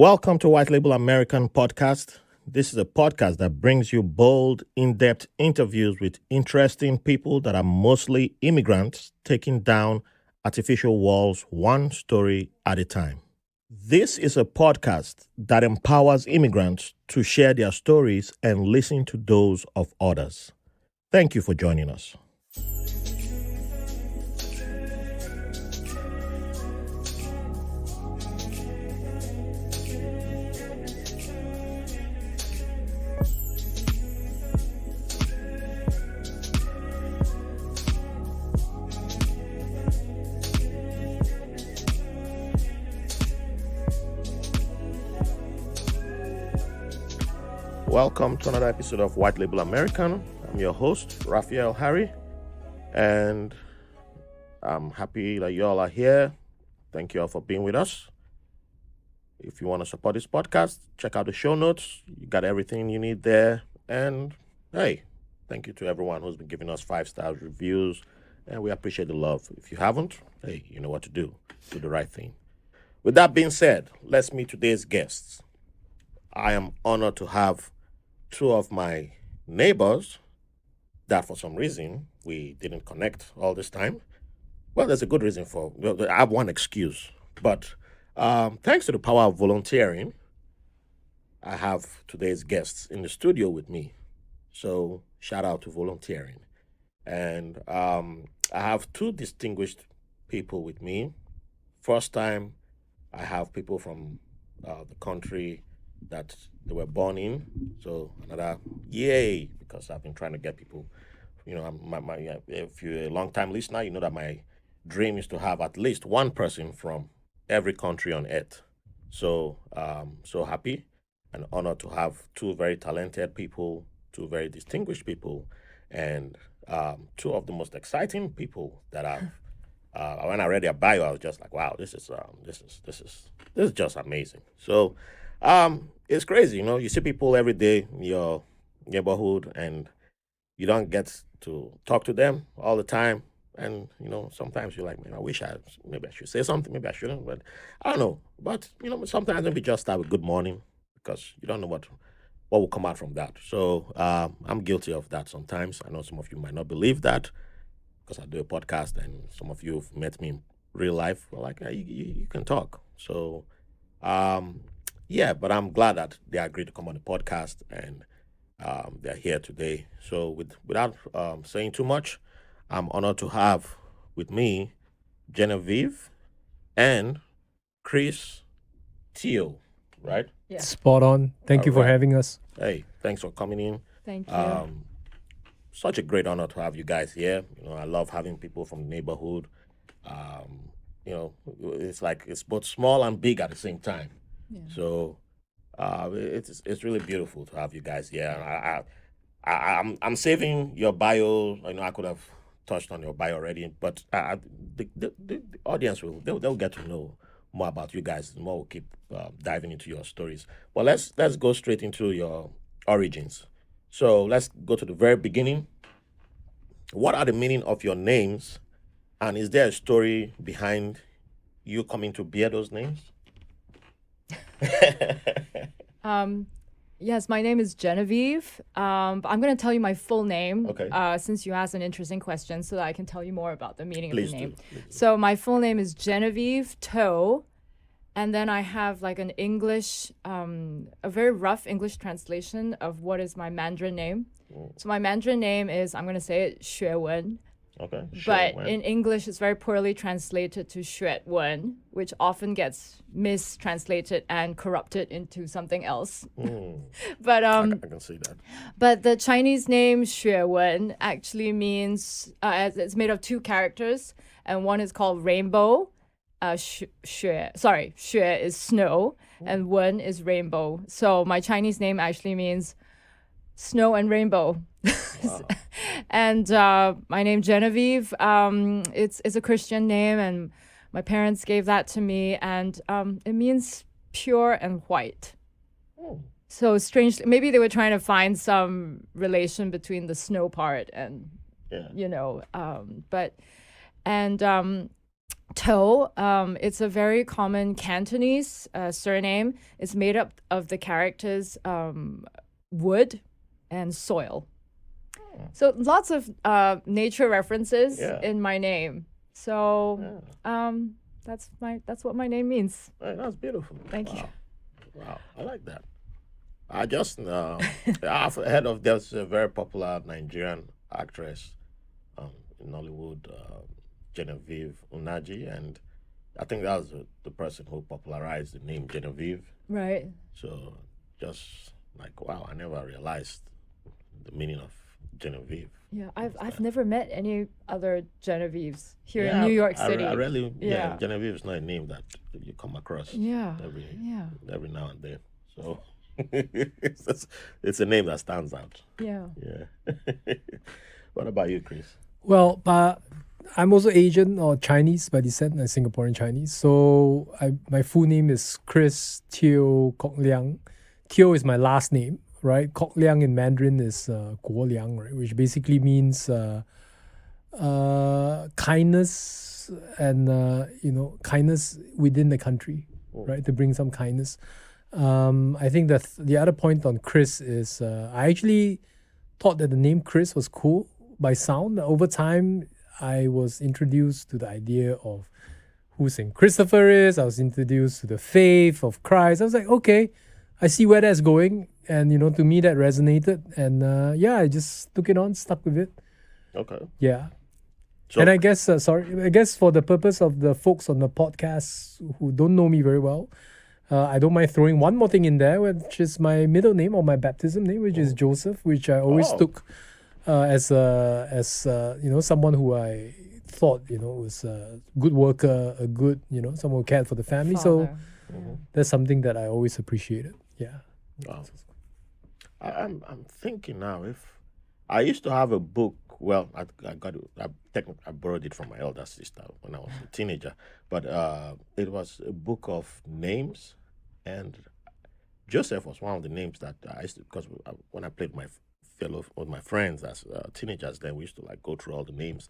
Welcome to White Label American Podcast. This is a podcast that brings you bold, in-depth interviews with interesting people that are mostly immigrants taking down artificial walls one story at a time. This is a podcast that empowers immigrants to share their stories and listen to those of others. Thank you for joining us. Welcome to another episode of White Label American. I'm your host, Raphael Harry, and I'm happy that you all are here. Thank you all for being with us. If you want to support this podcast, check out the show notes. You got everything you need there. And hey, thank you to everyone who's been giving us 5-star reviews, and we appreciate the love. If you haven't, hey, you know what to do. Do the right thing. With that being said, let's meet today's guests. I am honored to have two of my neighbors that for some reason we didn't connect all this time. Well, there's a good reason for I have one excuse, but thanks to the power of volunteering, I have today's guests in the studio with me. So shout out to volunteering. And I have two distinguished people with me. First time I have people from the country that they were born in. So another yay, because I've been trying to get people, if you're a long-time listener, you know that my dream is to have at least one person from every country on earth. So so happy and honored to have two very talented people, two very distinguished people, and two of the most exciting people that I've when I read their bio, I was just like, wow, this is just amazing. So it's crazy, you see people every day in your neighborhood and you don't get to talk to them all the time. And, sometimes you're like, man, maybe I should say something, maybe I shouldn't, but I don't know. But, sometimes maybe just start with good morning because you don't know what will come out from that. So I'm guilty of that sometimes. I know some of you might not believe that because I do a podcast and some of you have met me in real life. Well, like, you can talk. So, yeah, but I'm glad that they agreed to come on the podcast and they're here today. So without saying too much, I'm honored to have with me Genevieve and Chris Teo, right? Yeah. Spot on. Thank you for having us. Hey, thanks for coming in. Thank you. Such a great honor to have you guys here. I love having people from the neighborhood. It's like it's both small and big at the same time. Yeah. So it's really beautiful to have you guys here. I'm saving your bio. I could have touched on your bio already, but the audience they'll get to know more about you guys. The more we'll keep diving into your stories. Well, let's go straight into your origins. So let's go to the very beginning. What are the meaning of your names, and is there a story behind you coming to bear those names? Yes, my name is Genevieve. But I'm going to tell you my full name. Okay. Since you asked an interesting question, so that I can tell you more about the meaning of the name. Please do. So my full name is Genevieve Teo, and then I have like an English, a very rough English translation of what is my Mandarin name. So my Mandarin name is, I'm going to say it, Xue Wen. Okay. But in English, it's very poorly translated to Xue Wen, which often gets mistranslated and corrupted into something else. But I can see that. But the Chinese name Xue Wen actually means it's made of two characters, and one is called rainbow. Xue is snow, and Wen is rainbow. So my Chinese name actually means snow and rainbow. Wow. And my name Genevieve, it's a Christian name, and my parents gave that to me, and it means pure and white. So strangely, maybe they were trying to find some relation between the snow part and, Teo, it's a very common Cantonese surname. It's made up of the characters wood and soil. So lots of nature references in my name. So that's what my name means. Right, that's beautiful. Thank you. Wow, I like that. I just I've heard of there's a very popular Nigerian actress in Hollywood, Genevieve Unaji, and I think that was the person who popularized the name Genevieve. Right. So just like wow, I never realized the meaning of Genevieve. Yeah, I've never met any other Genevieves here in New York City. I really Genevieve is not a name that you come across every now and then. So it's a name that stands out. Yeah. Yeah. What about you, Chris? Well, I'm also Asian or Chinese by descent, Singaporean Chinese. So my full name is Chris Teo Kok Liang. Teo is my last name, right? Kok Liang in Mandarin is Guo Liang, right? Which basically means kindness and kindness within the country, right? To bring some kindness. I think that the other point on Chris is I actually thought that the name Chris was cool by sound. Over time, I was introduced to the idea of who Saint Christopher is. I was introduced to the faith of Christ. I was like, okay, I see where that's going. And, to me, that resonated. And I just took it on, stuck with it. Okay. Yeah. So, and I guess, for the purpose of the folks on the podcast who don't know me very well, I don't mind throwing one more thing in there, which is my middle name or my baptism name, which is Joseph, which I always took as someone who I thought was a good worker, a good someone who cared for the family. Father. So that's something that I always appreciated. Yeah. Wow. I'm thinking now if I used to have a book. Well, I borrowed it from my elder sister when I was a teenager, but it was a book of names, and Joseph was one of the names that I used to, because when I played with my friends as teenagers, then we used to like go through all the names.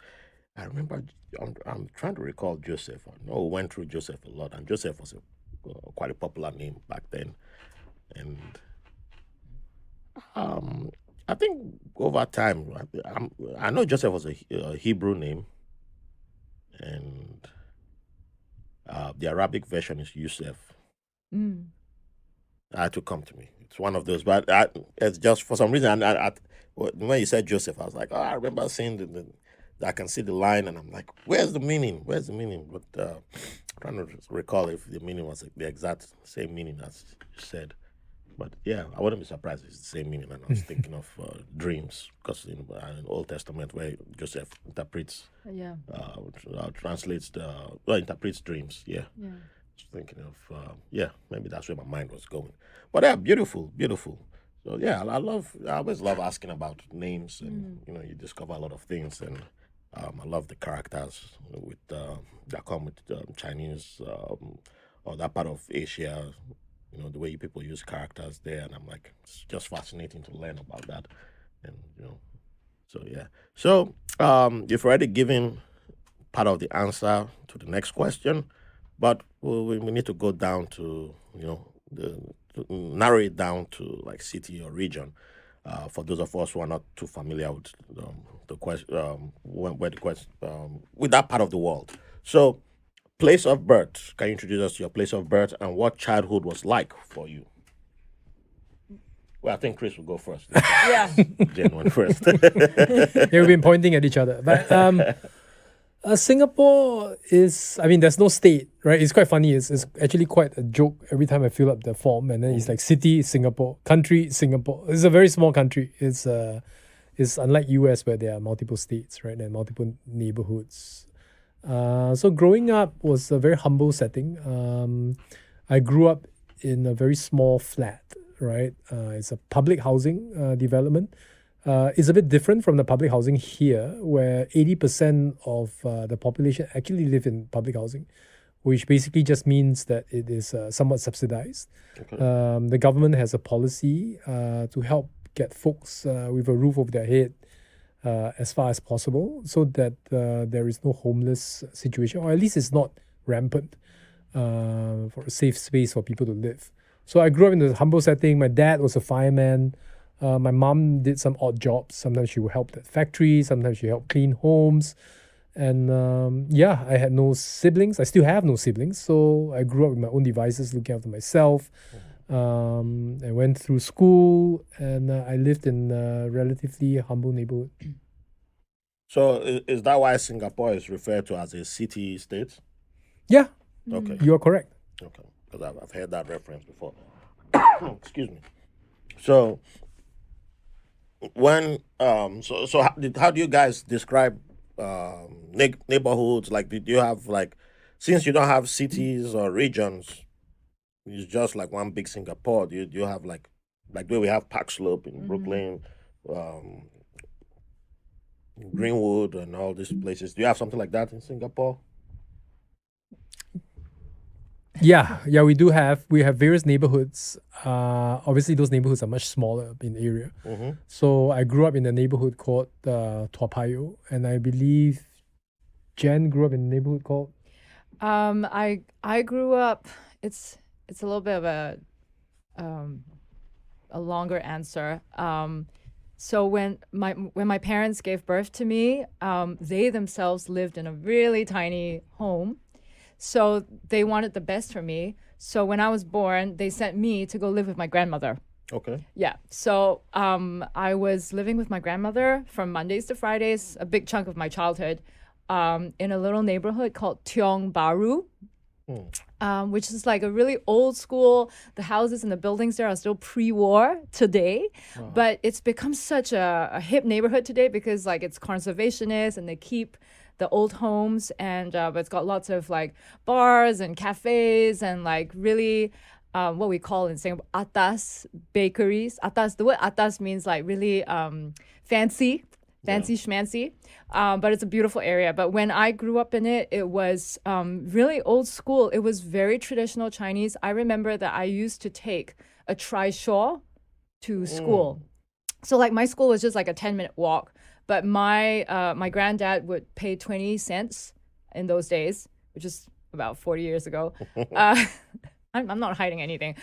I remember I'm trying to recall Joseph. I know we went through Joseph a lot, and Joseph was quite a popular name back then, and I think over time, I know Joseph was a Hebrew name, and the Arabic version is Yusuf. That had to come to me. It's one of those, but it's just for some reason. When you said Joseph, I was like, I remember seeing I can see the line, and I'm like, where's the meaning? Where's the meaning? But I'm trying to recall if the meaning was the exact same meaning as you said. But yeah, I wouldn't be surprised if it's the same meaning. And I was thinking of dreams, because in the Old Testament, where Joseph interprets, interprets dreams. Yeah. Just thinking of, maybe that's where my mind was going. But yeah, beautiful, beautiful. So yeah, I always love asking about names, and you discover a lot of things, and I love the characters that come with Chinese or that part of Asia. The way people use characters there, and I'm like, it's just fascinating to learn about that. And, so yeah. So, you've already given part of the answer to the next question, but we need to go down to, to narrow it down to like city or region. For those of us who are not too familiar with the question, with that part of the world. So, place of birth. Can you introduce us to your place of birth and what childhood was like for you? Well, I think Chris will go first. Yeah. Jen went first. We've been pointing at each other. But Singapore is, there's no state, right? It's quite funny. It's actually quite a joke every time I fill up the form, and then it's like city, Singapore, country, Singapore. It's a very small country. It's unlike US where there are multiple states, right? And multiple neighborhoods. So growing up was a very humble setting. I grew up in a very small flat, right? It's a public housing development. It's a bit different from the public housing here, where 80% of the population actually live in public housing, which basically just means that it is somewhat subsidized. Okay. The government has a policy to help get folks with a roof over their head as far as possible, so that there is no homeless situation, or at least it's not rampant, for a safe space for people to live. So I grew up in a humble setting. My dad was a fireman. My mom did some odd jobs. Sometimes she would help at factories. Sometimes she helped clean homes. And I had no siblings. I still have no siblings. So I grew up with my own devices, looking after myself. I went through school, and I lived in a relatively humble neighborhood. So is that why Singapore is referred to as a city-state? Yeah, Okay. you are correct. Okay. Because I've heard that reference before. Excuse me. So when how do you guys describe neighborhoods? Like, did you have, like, since you don't have cities or regions, it's just like one big Singapore. Do you have like where we have Park Slope in Brooklyn, Greenwood, and all these places? Do you have something like that in Singapore? Yeah, we do have. We have various neighborhoods. Obviously, those neighborhoods are much smaller in the area. So I grew up in a neighborhood called Toa Payoh, and I believe Jen grew up in a neighborhood called. I grew up. It's a little bit of a longer answer. So when my parents gave birth to me, they themselves lived in a really tiny home. So they wanted the best for me. So when I was born, they sent me to go live with my grandmother. Okay. Yeah. So I was living with my grandmother from Mondays to Fridays, a big chunk of my childhood, in a little neighborhood called Tiong Bahru, which is like a really old school. The houses and the buildings there are still pre-war today, but it's become such a hip neighborhood today because like it's conservationist and they keep the old homes, and but it's got lots of like bars and cafes and like really what we call in Singapore atas bakeries. Atas, the word atas means like really fancy schmancy, but it's a beautiful area. But when I grew up in it, it was really old school. It was very traditional Chinese. I remember that I used to take a trishaw to school. So like my school was just like a 10-minute walk. But my granddad would pay 20 cents in those days, which is about 40 years ago. I'm not hiding anything.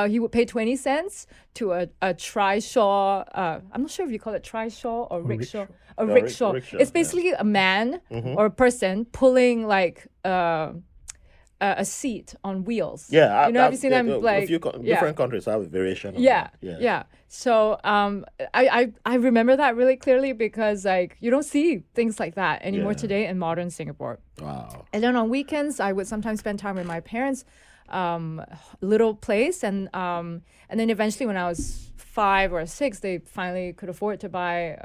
He would pay 20 cents to a trishaw. I'm not sure if you call it trishaw or rickshaw. A rickshaw. It's basically a man or a person pulling like a seat on wheels. Yeah, have you seen them like different countries have a variation of yeah. that. So I remember that really clearly because like you don't see things like that anymore today in modern Singapore. Wow. And then on weekends I would sometimes spend time with my parents, little place, and then eventually when I was 5 or 6, they finally could afford to buy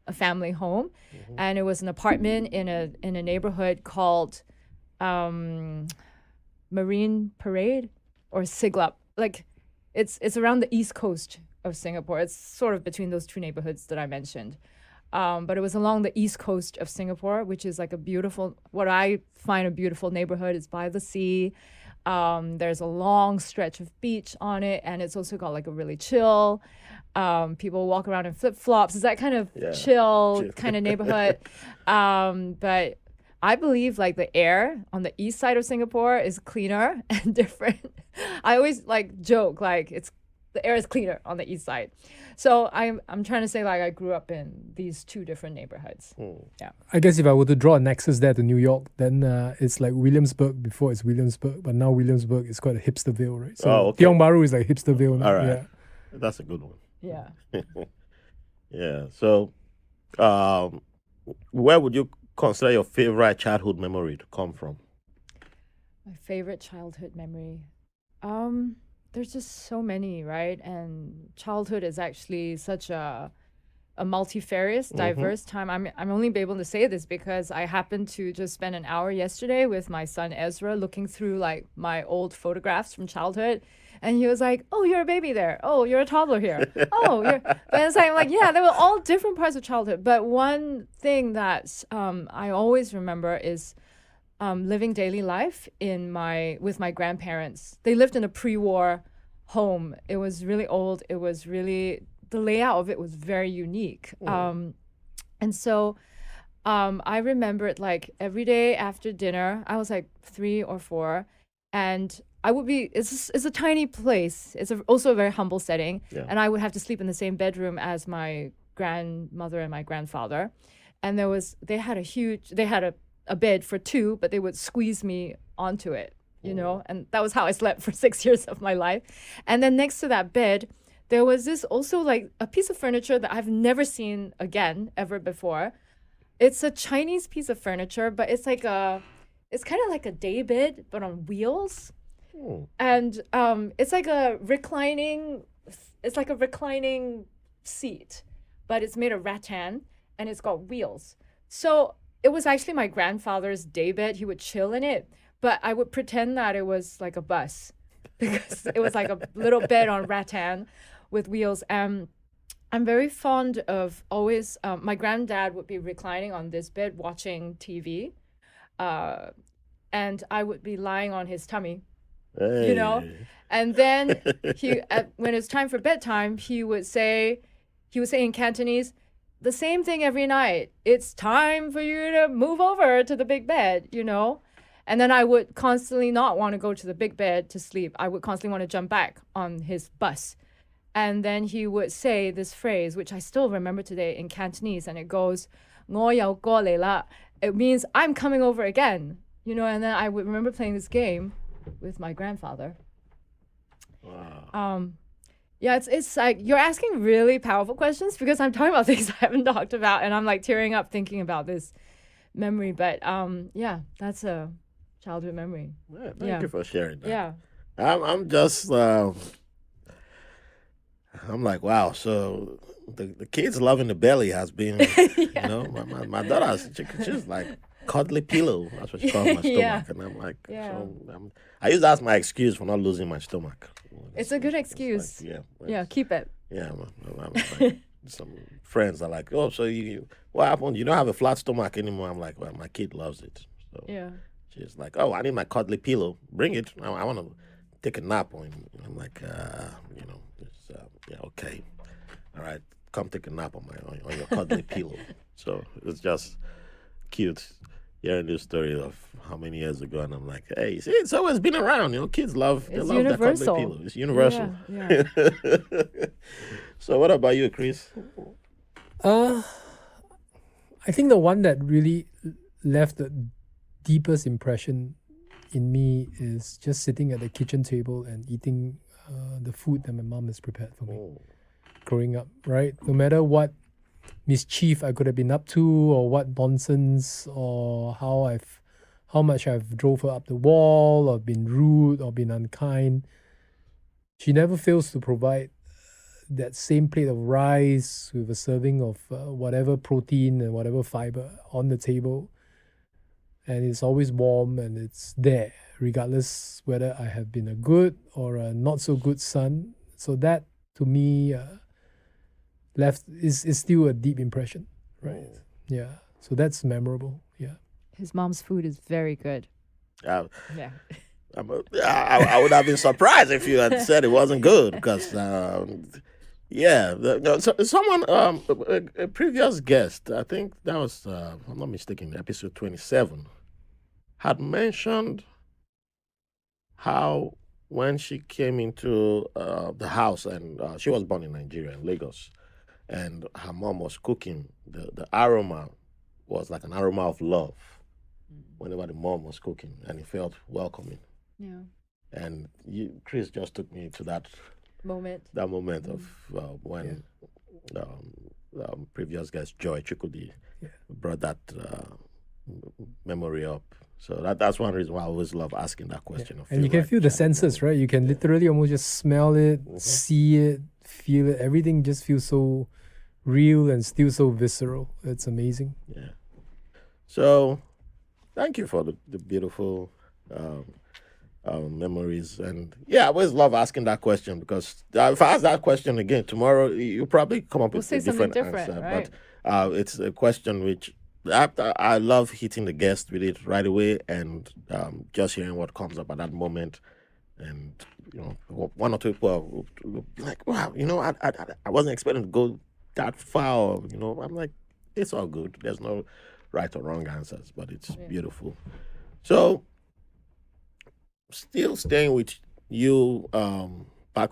a family home, and it was an apartment in a neighborhood called Marine Parade or Siglap. Like it's around the east coast of Singapore. It's sort of between those two neighborhoods that I mentioned. But it was along the east coast of Singapore, which is like what I find a beautiful neighborhood. It's by the sea. There's a long stretch of beach on it, and it's also got like a really chill. People walk around in flip-flops. It's that kind of chill kind of neighborhood. But I believe like the air on the east side of Singapore is cleaner and different. I always like joke like the air is cleaner on the east side. So I'm trying to say like I grew up in these two different neighborhoods. Yeah. I guess if I were to draw a nexus there to New York, then it's like Williamsburg before it's Williamsburg, but now Williamsburg is quite a hipsterville, right? So Tiong Bahru is like hipsterville now. All right. Yeah. That's a good one. Yeah. Yeah. So where would you consider your favorite childhood memory to come from? My favorite childhood memory. There's just so many, right? And childhood is actually such a multifarious, diverse time. I'm only able to say this because I happened to just spend an hour yesterday with my son Ezra looking through like my old photographs from childhood. And he was like, "Oh, you're a baby there. Oh, you're a toddler here. Oh, you're..." But it's like, yeah, they were all different parts of childhood. But one thing that I always remember is living daily life with my grandparents. They lived in a pre-war home. It was really old. It was really, the layout of it was very unique. And so I remembered like every day after dinner, I was like 3 or 4, and I would be, it's a tiny place. It's also a very humble setting. Yeah. And I would have to sleep in the same bedroom as my grandmother and my grandfather. And they had a bed for two, but they would squeeze me onto it, and that was how I slept for 6 years of my life. And then next to that bed, there was this also like a piece of furniture that I've never seen again ever before. It's a Chinese piece of furniture, but it's kind of like a day bed, but on wheels. And it's like a reclining seat, but it's made of rattan and it's got wheels. So it was actually my grandfather's day bed. He would chill in it, but I would pretend that it was like a bus because it was like a little bed on rattan with wheels. I'm very fond of always, my granddad would be reclining on this bed watching TV, and I would be lying on his tummy, and then when it's time for bedtime, he would say in Cantonese, the same thing every night. It's time for you to move over to the big bed, And then I would constantly not want to go to the big bed to sleep. I would constantly want to jump back on his bus. And then he would say this phrase, which I still remember today in Cantonese, and it goes, 我又過嚟啦. It means I'm coming over again, And then I would remember playing this game with my grandfather. Wow. Yeah, it's like you're asking really powerful questions because I'm talking about things I haven't talked about, and I'm like tearing up thinking about this memory. But yeah, that's a childhood memory. Yeah, thank you for sharing that. Yeah. I'm just I'm like, wow. So the kids loving the belly has been, my daughter, she's like cuddly pillow. That's what she calls my stomach. Yeah. And I'm like, Yeah. I use that as my excuse for not losing my stomach. It's a good excuse. Like, Yeah, keep it. Yeah, I'm like, some friends are like, oh, so what happened? You don't have a flat stomach anymore. I'm like, well, my kid loves it. So Yeah. she's like, oh, I need my cuddly pillow. Bring it. I want to take a nap on. I'm like, yeah, okay, all right, come take a nap on your cuddly pillow. So it's just cute hearing this story of how many years ago, and I'm like, hey, see, it's always been around. Kids love It's that universal. cuddly pillow. It's universal. Yeah. So what about you, Chris? I think the one that really left the deepest impression in me is just sitting at the kitchen table and eating the food that my mom has prepared for me growing up, right? No matter what mischief I could have been up to, or what nonsense, or how much I've drove her up the wall, or been rude, or been unkind, she never fails to provide that same plate of rice with a serving of whatever protein and whatever fiber on the table. And it's always warm and it's there, regardless whether I have been a good or a not so good son. So that, to me, is still a deep impression, right? Yeah. So that's memorable. Yeah. His mom's food is very good. Yeah. Yeah. I would have been surprised if you had said it wasn't good, because someone, a previous guest, I think that was, if I'm not mistaken, episode 27, had mentioned how when she came into the house, and she was born in Nigeria, in Lagos, and her mom was cooking, the aroma was like an aroma of love whenever the mom was cooking, and it felt welcoming. Yeah. And Chris just took me to that Moment. of when previous guest Joy Chukudi brought that memory up. So that's one reason why I always love asking that question. And you can feel the senses, right? You can literally almost just smell it, see it, feel it. Everything just feels so real and still so visceral. It's amazing. Yeah. So thank you for the beautiful memories. And I always love asking that question, because if I ask that question again tomorrow, you'll probably come up with a different answer. Right? But it's a question which I love hitting the guest with it right away, and just hearing what comes up at that moment. And one or two people will be like, wow, I wasn't expecting to go that far. I'm like, it's all good. There's no right or wrong answers, but it's beautiful. So, still staying with you, back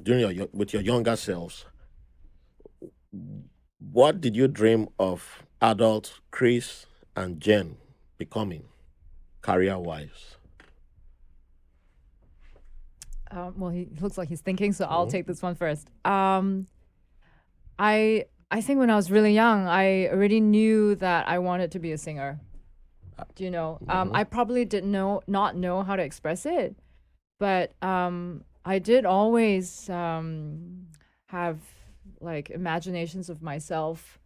during with your younger selves, what did you dream of adult Chris and Jen becoming career wise? Well, he looks like he's thinking, so I'll Mhm. take this one first. I think when I was really young, I already knew that I wanted to be a singer. Do you know? I probably didn't not know how to express it, but I did always have like imaginations of myself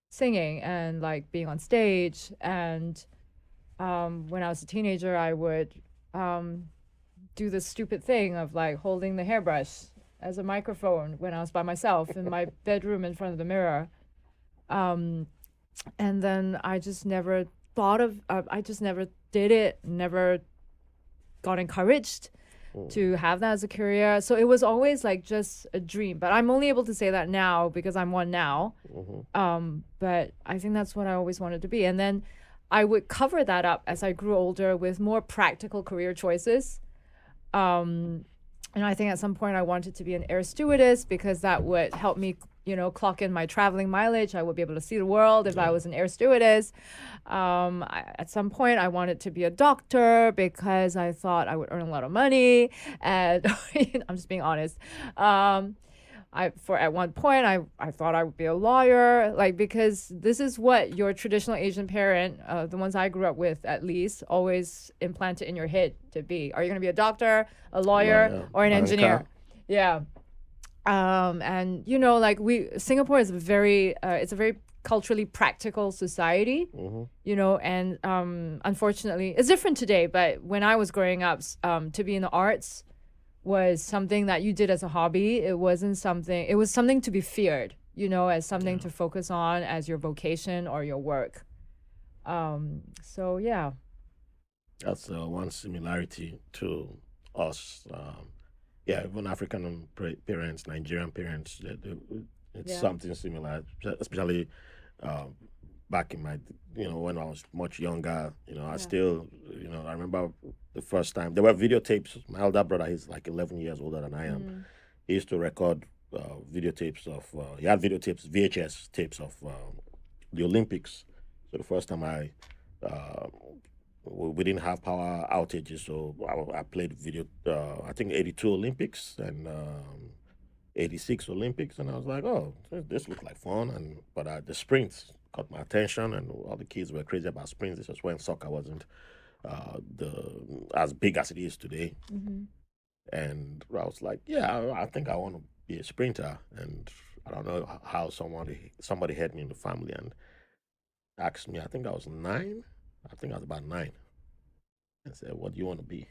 singing and like being on stage. And when I was a teenager, I would do this stupid thing of like holding the hairbrush as a microphone when I was by myself in my bedroom in front of the mirror. And then I just never thought of, I just never did it, never got encouraged to have that as a career. So it was always like just a dream. But I'm only able to say that now because I'm one now. But I think that's what I always wanted to be. And then I would cover that up as I grew older with more practical career choices. And I think at some point I wanted to be an air stewardess because that would help me, clock in my traveling mileage. I would be able to see the world if I was an air stewardess. At some point I wanted to be a doctor because I thought I would earn a lot of money. And I'm just being honest. At one point I thought I would be a lawyer, like, because this is what your traditional Asian parent, the ones I grew up with at least, always implanted in your head to be. Are you going to be a doctor, a lawyer, or an engineer? Yeah. And like Singapore is it's a very culturally practical society, and unfortunately it's different today. But when I was growing up, to be in the arts was something that you did as a hobby. It was something to be feared, as something to focus on as your vocation or your work. So yeah. That's one similarity to us. Even African parents, Nigerian parents, it's something similar, especially back in my, when I was much younger, I still, I remember the first time there were videotapes. My elder brother, he's like 11 years older than I am. He used to record videotapes of, he had videotapes, VHS tapes of the Olympics. So the first time we didn't have power outages, so I played video, I think 82 Olympics and 86 Olympics, and I was like, oh, this looks like fun. But the sprints caught my attention, and all the kids were crazy about sprints. This was when soccer wasn't as big as it is today. And I was like, yeah, I think I want to be a sprinter. And I don't know how somebody had me in the family and asked me, I think I was 9. I think I was about 9. And said, what do you want to be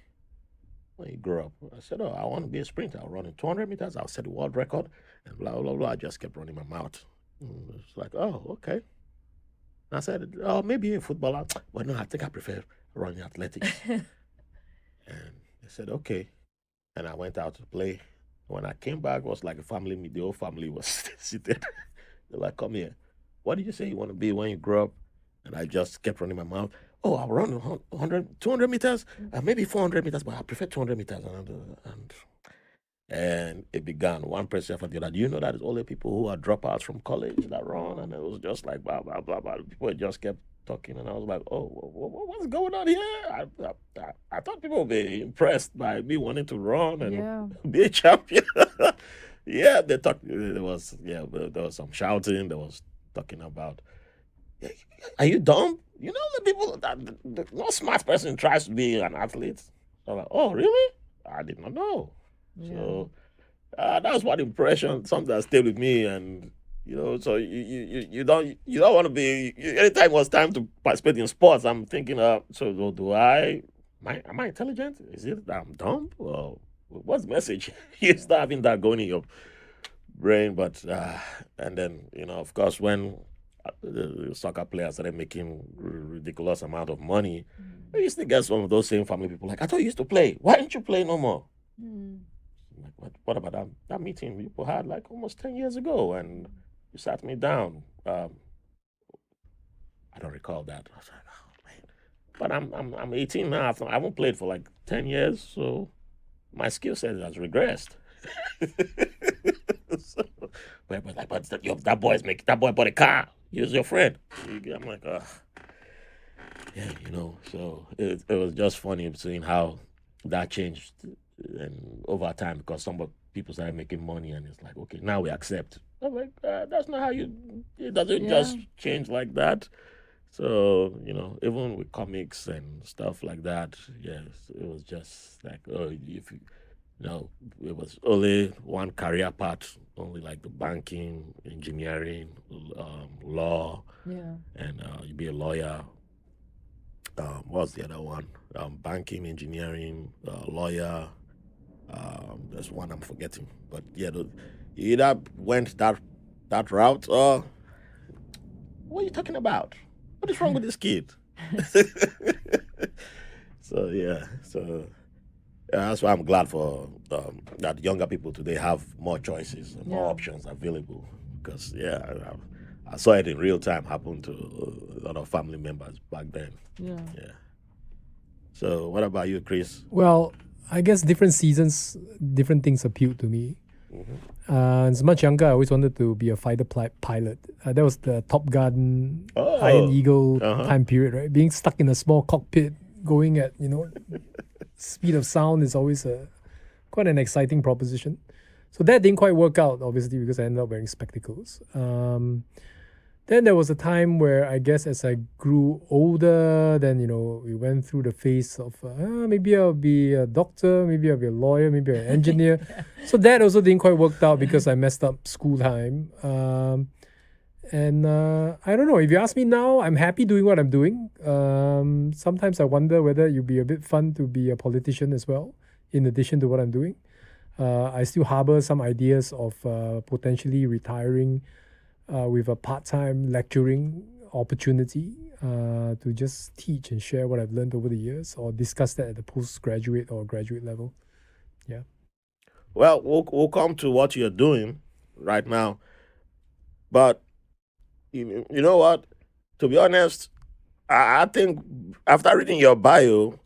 when you grow up? I said, oh, I want to be a sprinter. I'll run in 200 meters. I'll set the world record, and blah, blah, blah. I just kept running my mouth. It's like, oh, okay. I said, oh, maybe a footballer. Well, no, I think I prefer running athletics. And they said, okay. And I went out to play. When I came back, it was like the whole family was seated. They're like, come here. What did you say you want to be when you grow up? And I just kept running my mouth. Oh, I'll run 100, 200 meters, maybe 400 meters, but I prefer 200 meters. And it began one person after the other. Do you know that it's only people who are dropouts from college that run? And it was just like blah, blah, blah, blah. People just kept talking, and I was like, oh, what's going on here? I thought people would be impressed by me wanting to run and be a champion. Yeah, they talked. There was some shouting. There was talking about, are you dumb? You know, the people that no smart person tries to be an athlete. So I'm like, oh, really? I did not know. Yeah. So that was one impression, something that stayed with me, and so you don't want to be. Anytime it was time to participate in sports, I'm thinking, so do I? Am I intelligent? Is it that I'm dumb? Well, what's the message? You start having that going in your brain, but and then of course when the soccer players started making ridiculous amount of money, I used to get some of those same family people like, I thought you used to play. Why didn't you play no more? Like, what about that meeting people had like almost 10 years ago? And you sat me down. I don't recall that. I was like, oh man. But I'm 18 now. I haven't played for like 10 years, so my skill set has regressed. So, but that boy bought a car. He was your friend. I'm like, yeah, So it was just funny seeing how that changed and over time because people started making money and it's like, okay, now we accept. I'm like, that's not how it doesn't just change like that. So, even with comics and stuff like that, yes, it was just like, if you, it was only one career path, only like the banking, engineering, law, and you be a lawyer. What's the other one? Banking, engineering, lawyer. There's one I'm forgetting, but yeah, you either went that route or what are you talking about? What is wrong with this kid? So yeah, that's why I'm glad for that younger people today have more choices and more options available. Because I saw it in real time happen to a lot of family members back then. Yeah. So what about you, Chris? Well, I guess different seasons, different things appealed to me. As much younger, I always wanted to be a fighter pilot. That was the Top Gun, Iron Eagle time period, right? Being stuck in a small cockpit, going at speed of sound is always quite an exciting proposition. So that didn't quite work out, obviously, because I ended up wearing spectacles. Then there was a time where I guess as I grew older, then we went through the phase of maybe I'll be a doctor, maybe I'll be a lawyer, maybe an engineer. So that also didn't quite work out because I messed up school time. And I don't know. If you ask me now, I'm happy doing what I'm doing. Sometimes I wonder whether it'd be a bit fun to be a politician as well, in addition to what I'm doing. I still harbor some ideas of potentially retiring with a part-time lecturing opportunity to just teach and share what I've learned over the years or discuss that at the postgraduate or graduate level. Yeah. Well, we'll come to what you're doing right now. But you know what? To be honest, I think after reading your bio,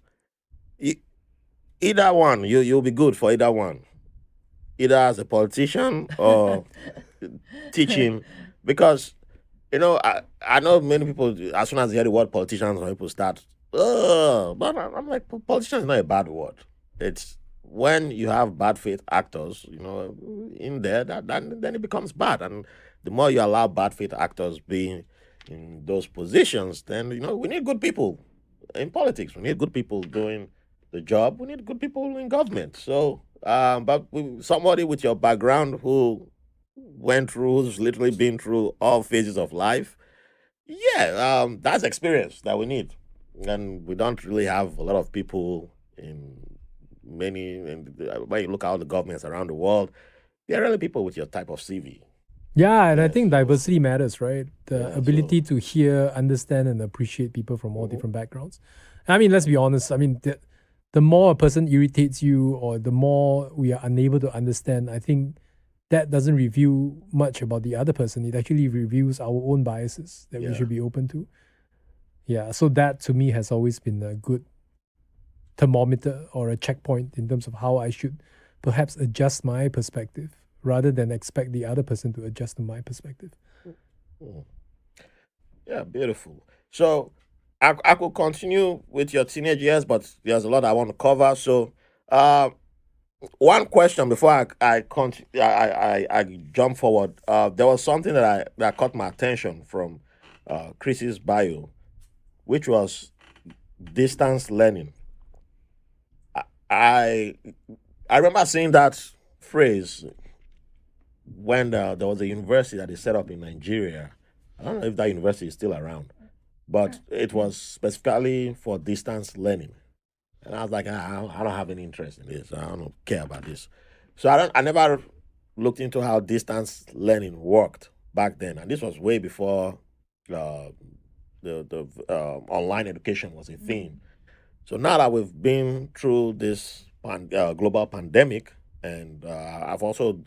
either one, you'll be good for either one. Either as a politician or teaching. Because, I know many people, as soon as they hear the word politicians, some people start, but I'm like, politician is not a bad word. It's when you have bad faith actors, in there, then it becomes bad. And the more you allow bad faith actors being in those positions, then, we need good people in politics. We need good people doing the job. We need good people in government. So, but somebody with your background who's literally been through all phases of life, that's experience that we need. And we don't really have a lot of people when you look at all the governments around the world, there are really people with your type of CV. Yeah, and I think diversity matters, right? The ability to hear, understand, and appreciate people from all different backgrounds. I mean, let's be honest. I mean, the more a person irritates you or the more we are unable to understand, I think that doesn't reveal much about the other person. It actually reveals our own biases that we should be open to. Yeah, so that to me has always been a good thermometer or a checkpoint in terms of how I should perhaps adjust my perspective rather than expect the other person to adjust to my perspective. Yeah, beautiful. So I could continue with your teenage years, but there's a lot I want to cover. So one question before I jump forward. There was something that caught my attention from Chris's bio, which was distance learning. I remember seeing that phrase when there was a university that is set up in Nigeria. I don't know if that university is still around, but it was specifically for distance learning. And I was like, I don't have any interest in this. I don't care about this. So I never looked into how distance learning worked back then. And this was way before the online education was a thing. So now that we've been through this global pandemic, and I've also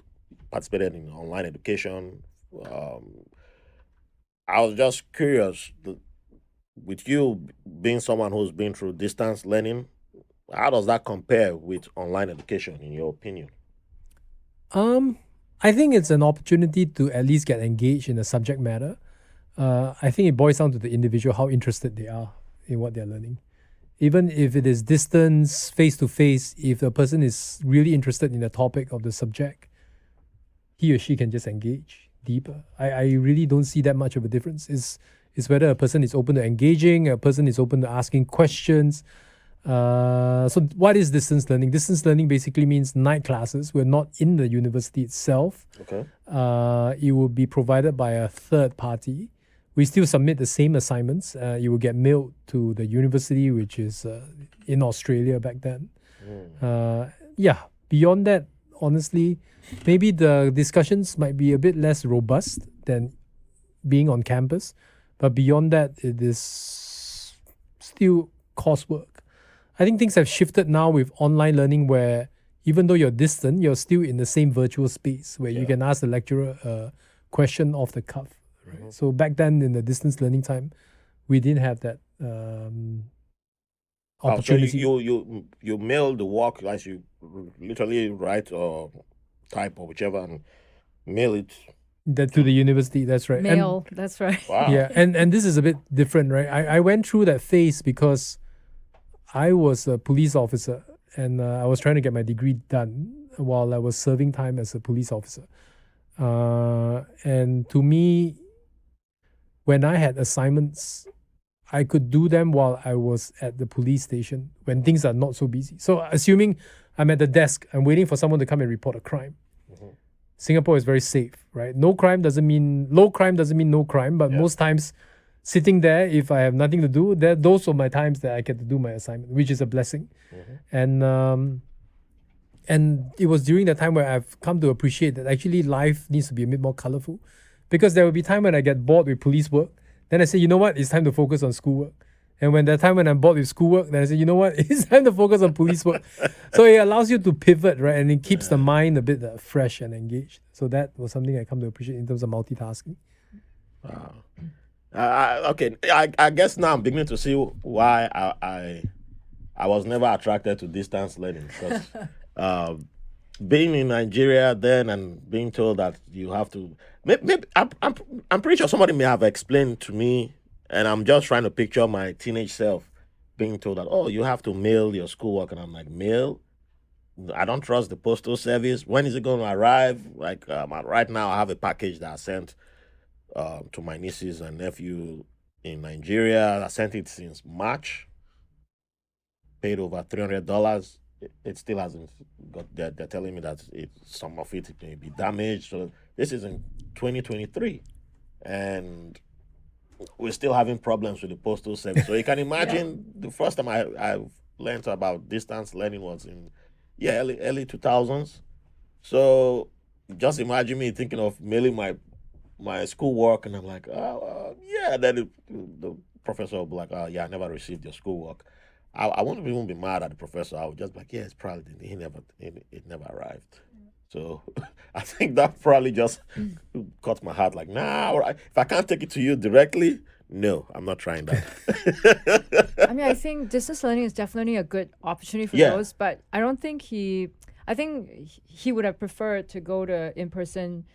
participated in online education, I was just curious. with you being someone who's been through distance learning, how does that compare with online education, in your opinion? I think it's an opportunity to at least get engaged in the subject matter. I think it boils down to the individual, how interested they are in what they're learning. Even if it is distance, face to face, if the person is really interested in the topic of the subject, he or she can just engage deeper. I really don't see that much of a difference. It's whether a person is open to engaging, a person is open to asking questions. So what is distance learning? Distance learning basically means night classes. We're not in the university itself. Okay. It will be provided by a third party. We still submit the same assignments. You will get mailed to the university, which is in Australia back then. Beyond that, honestly, maybe the discussions might be a bit less robust than being on campus. But beyond that, it is still coursework. I think things have shifted now with online learning where even though you're distant, you're still in the same virtual space where you can ask the lecturer a question off the cuff. Right? So back then in the distance learning time, we didn't have that opportunity. So you mail the work, like you literally write or type or whichever and mail it. That to the university, that's right. Mail, that's right. Wow. Yeah, and this is a bit different, right? I went through that phase because I was a police officer and I was trying to get my degree done while I was serving time as a police officer. And to me, when I had assignments, I could do them while I was at the police station when things are not so busy. So assuming I'm at the desk, I'm waiting for someone to come and report a crime. Singapore is very safe, right? Low crime doesn't mean no crime, but most times sitting there, if I have nothing to do, those are my times that I get to do my assignment, which is a blessing. And it was during that time where I've come to appreciate that actually life needs to be a bit more colorful, because there will be time when I get bored with police work. Then I say, you know what? It's time to focus on schoolwork. And when the time when I'm bored with schoolwork, then I say, you know what? It's time to focus on police work. So it allows you to pivot, right? And it keeps the mind a bit fresh and engaged. So that was something I come to appreciate in terms of multitasking. Wow. I guess now I'm beginning to see why I was never attracted to distance learning, because being in Nigeria then and being told that you have to, maybe I'm pretty sure somebody may have explained to me, and I'm just trying to picture my teenage self being told that, oh, you have to mail your schoolwork, and I'm like, mail? I don't trust the postal service. When is it going to arrive? Like right now, I have a package that I sent to my nieces and nephew in Nigeria. I sent it since March. Paid over $300. It still hasn't got. They're telling me that some of it may be damaged. So this is in 2023, and we're still having problems with the postal service. So you can imagine the first time I learned about distance learning was in early 2000s. So just imagine me thinking of mailing my schoolwork, and I'm like, Then the professor will be like, oh yeah, I never received your schoolwork. I won't even be mad at the professor. I would just be like, yeah, it's probably it never arrived. So I think that probably just caught my heart. Like, nah, if I can't take it to you directly, no, I'm not trying that. I mean, I think distance learning is definitely a good opportunity for those, but I don't think I think he would have preferred to go to in-person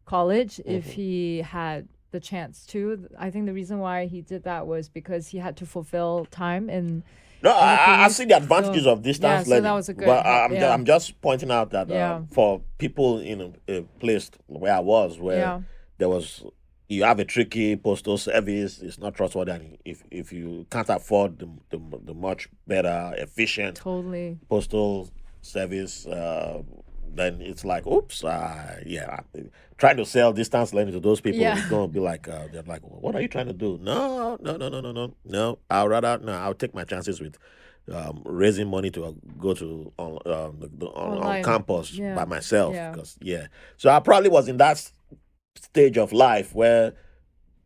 college if he had the chance to. I think the reason why he did that was because he had to fulfill time in. No, I see the advantages of distance learning. So that was a good. But I'm just pointing out that for people in a place where I was, where there was, you have a tricky postal service, it's not trustworthy, and if you can't afford the much better, efficient postal service, then it's like, oops, trying to sell distance learning to those people is going to be like, they're like, what are you trying to do? No. I'll take my chances with raising money to go to on campus by myself. Because so I probably was in that stage of life where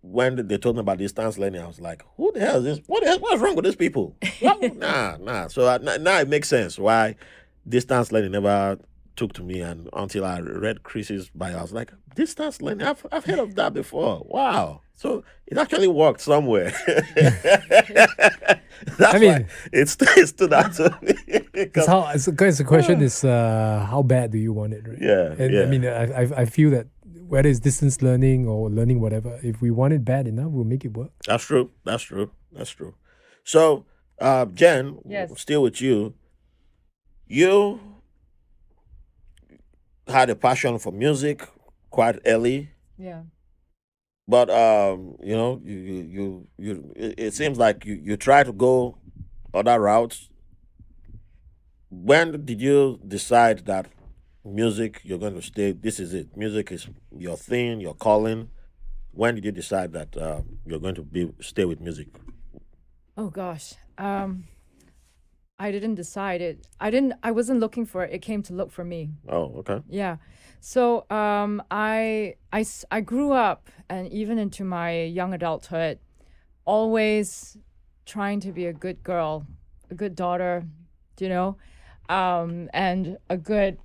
when they told me about distance learning, I was like, who the hell is this? What's wrong with these people? Nah. So now it makes sense why distance learning never took to me, and until I read Chris's bio, I was like, distance learning, I've heard of that before. Wow. So it actually worked somewhere. That's why it stood out to me. Because the question is, how bad do you want it, right? Yeah, And yeah. I mean, I feel that whether it's distance learning or learning whatever, if we want it bad enough, we'll make it work. That's true. So, Jen, Yes. still with you. You had a passion for music quite early, Yeah. but it seems like you try to go other routes. When did you decide that music, you're going to stay? This is it. Music is your thing, your calling. When did you decide that you're going to stay with music? Oh gosh. I didn't decide it. I wasn't looking for it. It came to look for me. Oh, okay. Yeah. So I grew up, and even into my young adulthood, always trying to be a good girl, a good daughter, you know, and a good,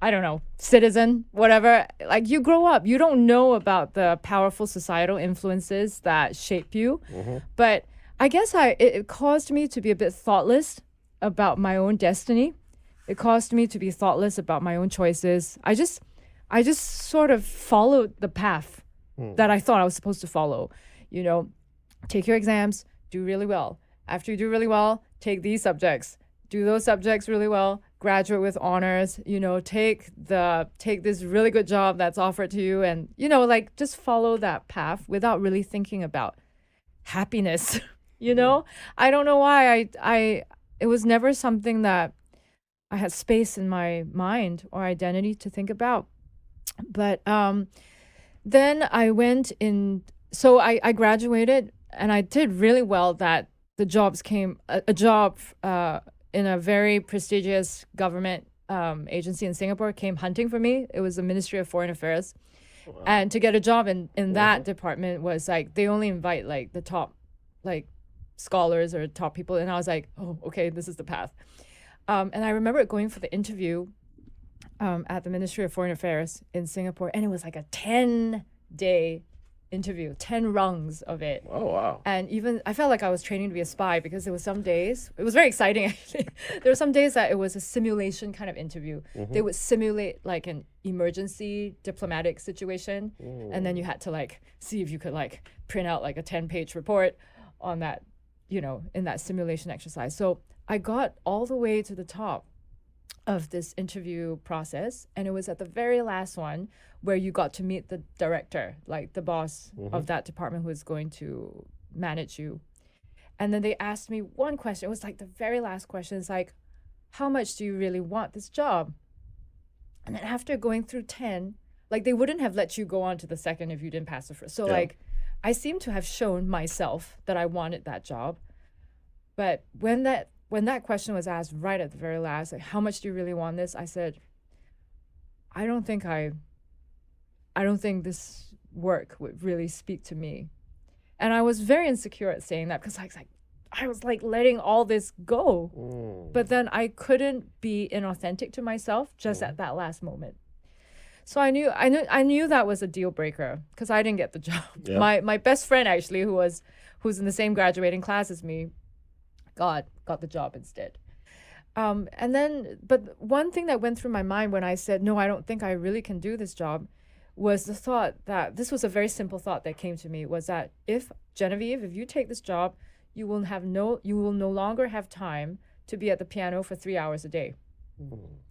I don't know, citizen, whatever. Like, you grow up, you don't know about the powerful societal influences that shape you. But I guess it caused me to be a bit thoughtless about my own destiny. It caused me to be thoughtless about my own choices. I just sort of followed the path that I thought I was supposed to follow. You know, take your exams, do really well. After you do really well, take these subjects, do those subjects really well, graduate with honors, you know, take this really good job that's offered to you, and, you know, like, just follow that path without really thinking about happiness. You know, I don't know why it was never something that I had space in my mind or identity to think about. But then I went in, so I graduated, and I did really well that the jobs came, a job in a very prestigious government agency in Singapore came hunting for me. It was the Ministry of Foreign Affairs. Wow. And to get a job in that department was like, they only invite like the top, like, scholars or top people. And I was like, oh, okay, this is the path. And I remember going for the interview at the Ministry of Foreign Affairs in Singapore, and it was like a 10-day interview, 10 rungs of it. Oh, wow. And even I felt like I was training to be a spy, because there were some days, it was very exciting actually. There were some days that it was a simulation kind of interview. They would simulate like an emergency diplomatic situation, and then you had to like see if you could like print out like a 10-page report on that, you know, in that simulation exercise. So I got all the way to the top of this interview process, and it was at the very last one where you got to meet the director, like the boss of that department who is going to manage you. And then they asked me one question. It was like the very last question. It's like, how much do you really want this job? And then after going through 10, like, they wouldn't have let you go on to the second if you didn't pass the first. So like, I seem to have shown myself that I wanted that job. But when that question was asked right at the very last, like, how much do you really want this? I said, I don't think this work would really speak to me. And I was very insecure at saying that, because I was like letting all this go. But then I couldn't be inauthentic to myself just at that last moment. So I knew that was a deal breaker, because I didn't get the job. Yeah. My best friend, actually, who's in the same graduating class as me, got the job instead. But one thing that went through my mind when I said, no, I don't think I really can do this job, was the thought that, this was a very simple thought that came to me, was that if you take this job, you will no longer have time to be at the piano for 3 hours a day.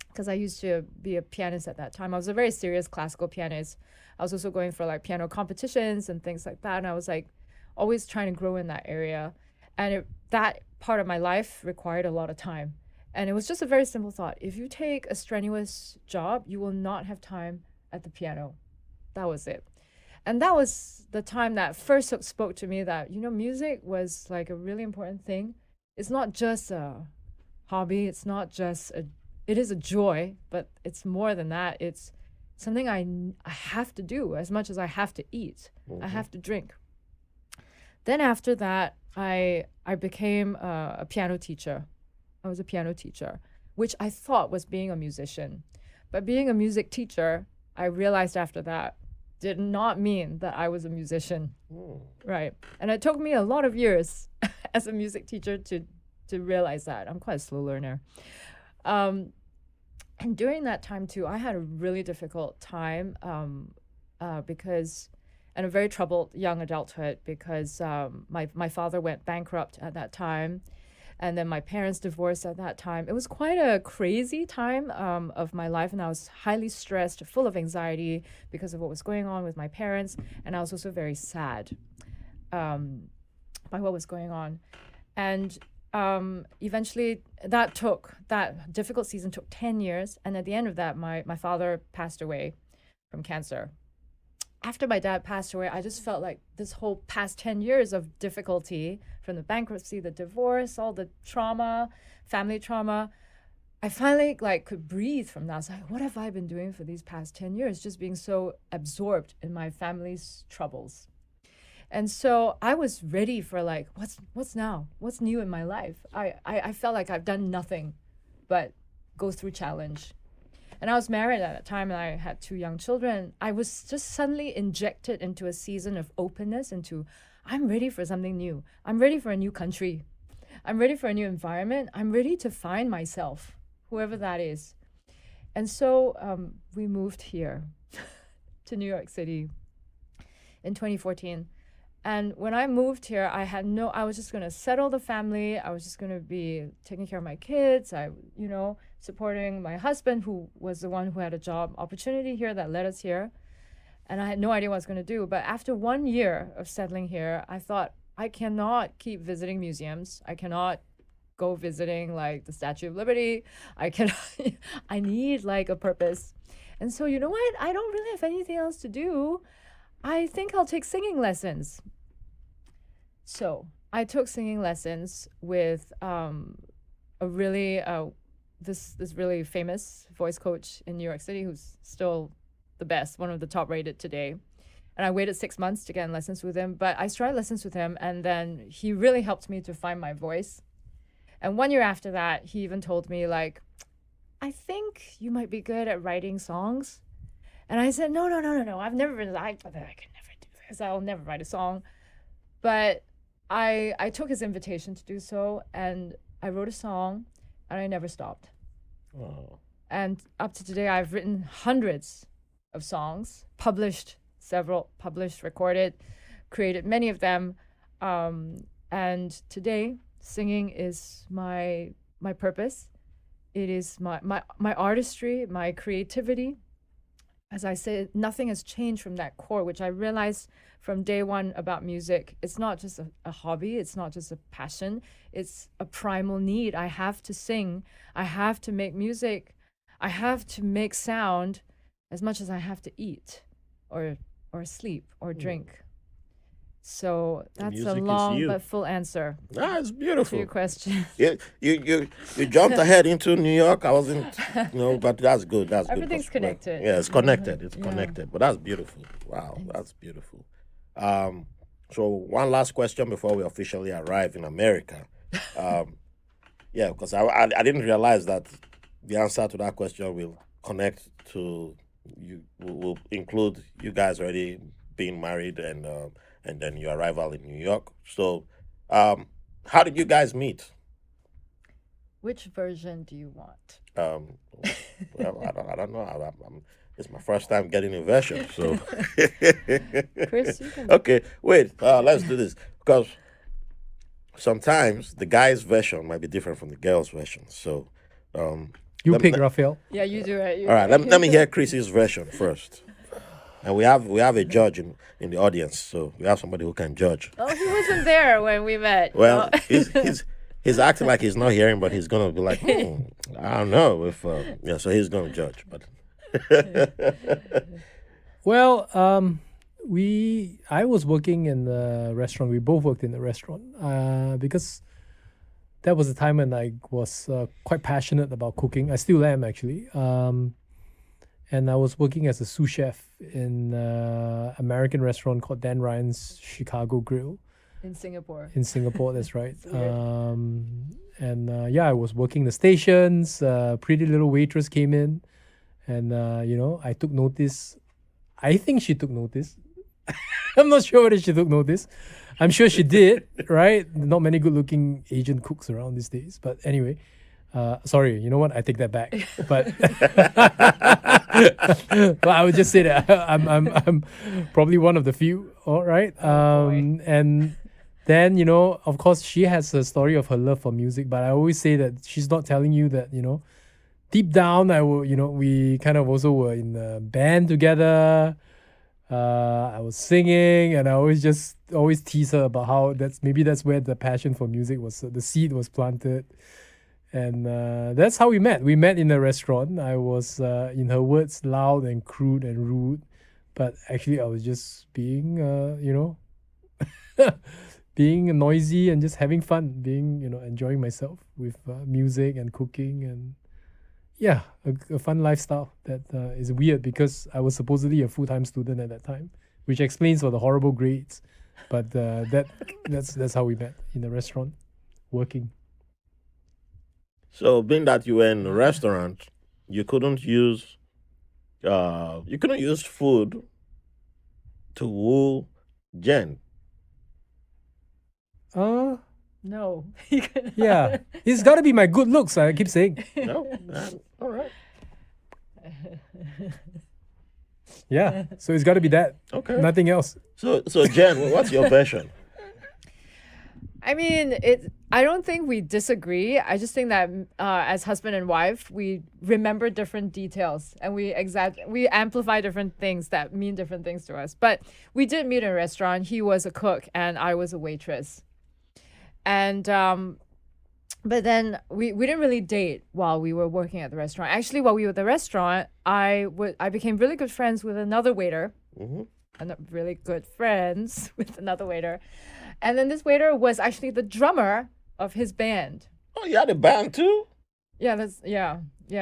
Because I used to be a pianist at that time. I was a very serious classical pianist. I was also going for like piano competitions and things like that. And I was like always trying to grow in that area. And that part of my life required a lot of time. And it was just a very simple thought. If you take a strenuous job, you will not have time at the piano. That was it. And that was the time that first spoke to me that, you know, music was like a really important thing. It's not just a hobby. It's not just it is a joy, but it's more than that. It's something I have to do as much as I have to eat. I have to drink. Then after that, I became a piano teacher. I was a piano teacher, which I thought was being a musician. But being a music teacher, I realized after that, did not mean that I was a musician. Right. And it took me a lot of years as a music teacher to realize that. I'm quite a slow learner. And during that time too, I had a really difficult time because, and a very troubled young adulthood because my father went bankrupt at that time. And then my parents divorced at that time. It was quite a crazy time of my life, and I was highly stressed, full of anxiety because of what was going on with my parents. And I was also very sad by what was going on. And eventually that difficult season took 10 years. And at the end of that, my father passed away from cancer. After my dad passed away, I just felt like this whole past 10 years of difficulty, from the bankruptcy, the divorce, all the trauma, family trauma, I finally could breathe from that. I was like, what have I been doing for these past 10 years? Just being so absorbed in my family's troubles. And so I was ready for what's now? What's new in my life? I felt like I've done nothing but go through challenge. And I was married at that time, and I had 2 young children. I was just suddenly injected into a season of openness into, I'm ready for something new. I'm ready for a new country. I'm ready for a new environment. I'm ready to find myself, whoever that is. And so we moved here to New York City in 2014. And when I moved here, I was just going to settle the family. I was just going to be taking care of my kids. Supporting my husband, who was the one who had a job opportunity here that led us here. And I had no idea what I was going to do. But after 1 year of settling here, I thought, I cannot keep visiting museums. I cannot go visiting the Statue of Liberty. I need a purpose. And so, you know what? I don't really have anything else to do. I think I'll take singing lessons. So I took singing lessons with this really famous voice coach in New York City, who's still the best, one of the top rated today. And I waited 6 months to get in lessons with him, but I started lessons with him, and then he really helped me to find my voice. And 1 year after that, he even told me I think you might be good at writing songs. And I said, no, I've never been, I could never do this. I'll never write a song. But I took his invitation to do so, and I wrote a song, and I never stopped. Oh. And up to today, I've written hundreds of songs, recorded, created many of them. And today, singing is my purpose. It is my artistry, my creativity. As I said, nothing has changed from that core, which I realized from day one about music. It's not just a hobby. It's not just a passion. It's a primal need. I have to sing. I have to make music. I have to make sound as much as I have to eat or sleep or drink. So that's a long but full answer. It's beautiful. To your question. Yeah, you jumped ahead into New York. I wasn't, but that's good. That's good. Everything's connected. Yeah, it's connected. It's connected. But that's beautiful. Wow, that's beautiful. So one last question before we officially arrive in America. Because I didn't realize that the answer to that question will connect to you. Will include you guys already being married and then your arrival in New York. So, how did you guys meet? Which version do you want? Well, I don't know. It's my first time getting a version, so. Chris, you can. Okay, wait. Let's do this because sometimes the guy's version might be different from the girl's version. So, you pick, Raphael. Yeah, you do it. All right, let me hear Chris's version first. And we have a judge in the audience, so we have somebody who can judge. Oh, he wasn't there when we met. Well, he's acting like he's not hearing, but he's gonna be like, I don't know if so he's gonna judge. But Well, I was working in the restaurant. We both worked in the restaurant because that was a time when I was quite passionate about cooking. I still am, actually. And I was working as a sous chef in an American restaurant called Dan Ryan's Chicago Grill. In Singapore. In Singapore, that's right. I was working the stations. Pretty little waitress came in, And I took notice. I think she took notice. I'm not sure whether she took notice. I'm sure she did, right? Not many good-looking Asian cooks around these days. But anyway, sorry, you know what? I take that back. But but I would just say that I'm probably one of the few. All right. And then of course, she has a story of her love for music. But I always say that she's not telling you that deep down, we kind of also were in a band together. I was singing, and I always tease her about how that's where the passion for music was, the seed was planted, and that's how we met. We met in a restaurant. I was, in her words, loud and crude and rude, but actually I was just being, being noisy and just having fun, enjoying myself with music and cooking and. Yeah, a fun lifestyle that is weird because I was supposedly a full-time student at that time, which explains for the horrible grades. But that's how we met in the restaurant, working. So, being that you were in a restaurant, you couldn't use food to woo Jen. No. Yeah, it's got to be my good looks. I keep saying. No, all right. Yeah, so it's got to be that. Okay. Nothing else. So Jen, what's your version? I mean, I don't think we disagree. I just think that as husband and wife, we remember different details and we amplify different things that mean different things to us. But we did meet in a restaurant. He was a cook and I was a waitress. And but then we didn't really date while we were working at the restaurant. Actually, while we were at the restaurant, I became really good friends with another waiter. Mm-hmm. And really good friends with another waiter. And then this waiter was actually the drummer of his band. Oh, you had a band too? Yeah.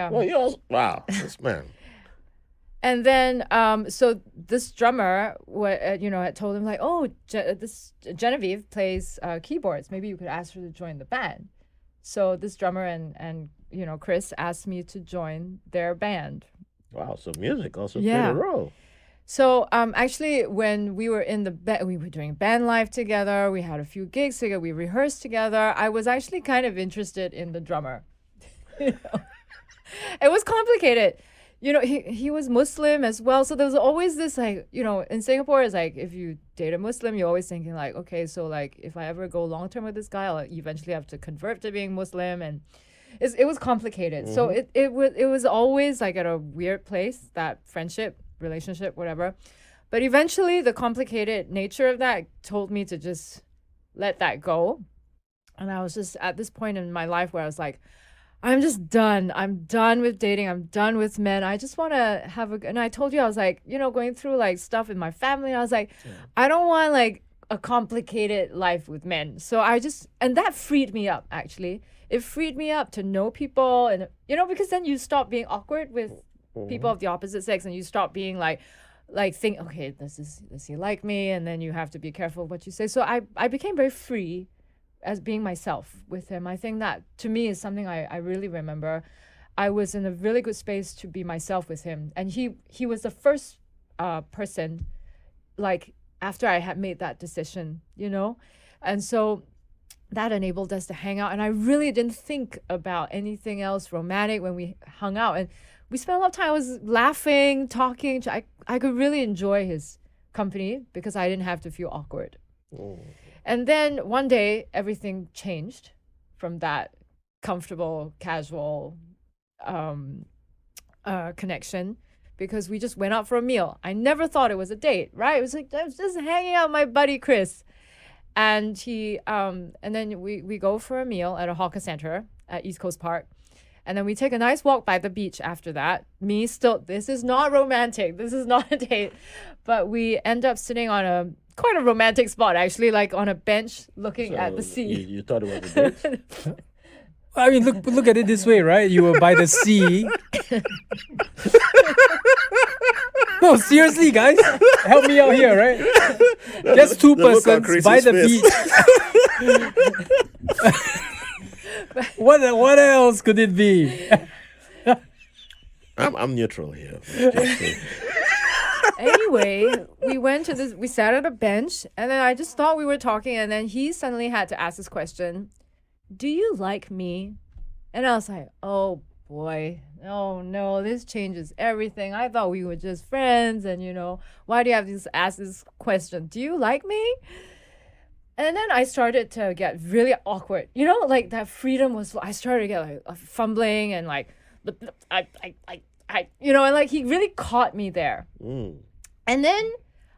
Well, wow, this man. And then, so this drummer, had told him like, oh, this Genevieve plays keyboards. Maybe you could ask her to join the band. So this drummer and Chris asked me to join their band. Wow, so music also played a role. So actually, when we were in the band, we were doing band life together. We had a few gigs together. We rehearsed together. I was actually kind of interested in the drummer. It was complicated. He was Muslim as well. So there was always this in Singapore, it's like if you date a Muslim, you're always thinking like, okay, so like if I ever go long term with this guy, I'll eventually have to convert to being Muslim, and it was complicated. Mm-hmm. So it was always like at a weird place, that friendship, relationship, whatever. But eventually the complicated nature of that told me to just let that go. And I was just at this point in my life where I was like, I'm just done. I'm done with dating. I'm done with men. I just want to have and I told you, I was like, going through like stuff in my family. I was like, I don't want like a complicated life with men. So and that freed me up, actually. It freed me up to know people and, because then you stop being awkward with people of the opposite sex and you stop being like think, okay, does he like me? And then you have to be careful what you say. So I became very free as being myself with him. I think that to me is something I really remember. I was in a really good space to be myself with him. And he was the first person, like after I had made that decision, And so that enabled us to hang out. And I really didn't think about anything else romantic when we hung out. And we spent a lot of time, I was laughing, talking. I could really enjoy his company because I didn't have to feel awkward. Oh. And then one day, everything changed from that comfortable, casual connection because we just went out for a meal. I never thought it was a date, right? It was like, I was just hanging out with my buddy Chris. And and then we go for a meal at a hawker center at East Coast Park. And then we take a nice walk by the beach after that. This is not romantic. This is not a date. But we end up sitting on quite a romantic spot, actually, like on a bench looking at the sea. You thought it was a date? I mean, look at it this way, right? You were by the sea. No, seriously, guys. Help me out here, right? Just two persons by the beach. What else could it be? I'm neutral here. Just saying. Anyway, we sat at a bench, and then I just thought we were talking, and then he suddenly had to ask this question, do you like me? And I was like, oh boy, oh no, this changes everything. I thought we were just friends, and why do you have to ask this question? Do you like me? And then I started to get really awkward. Like that freedom was, I started to get like fumbling and like, and like he really caught me there. And then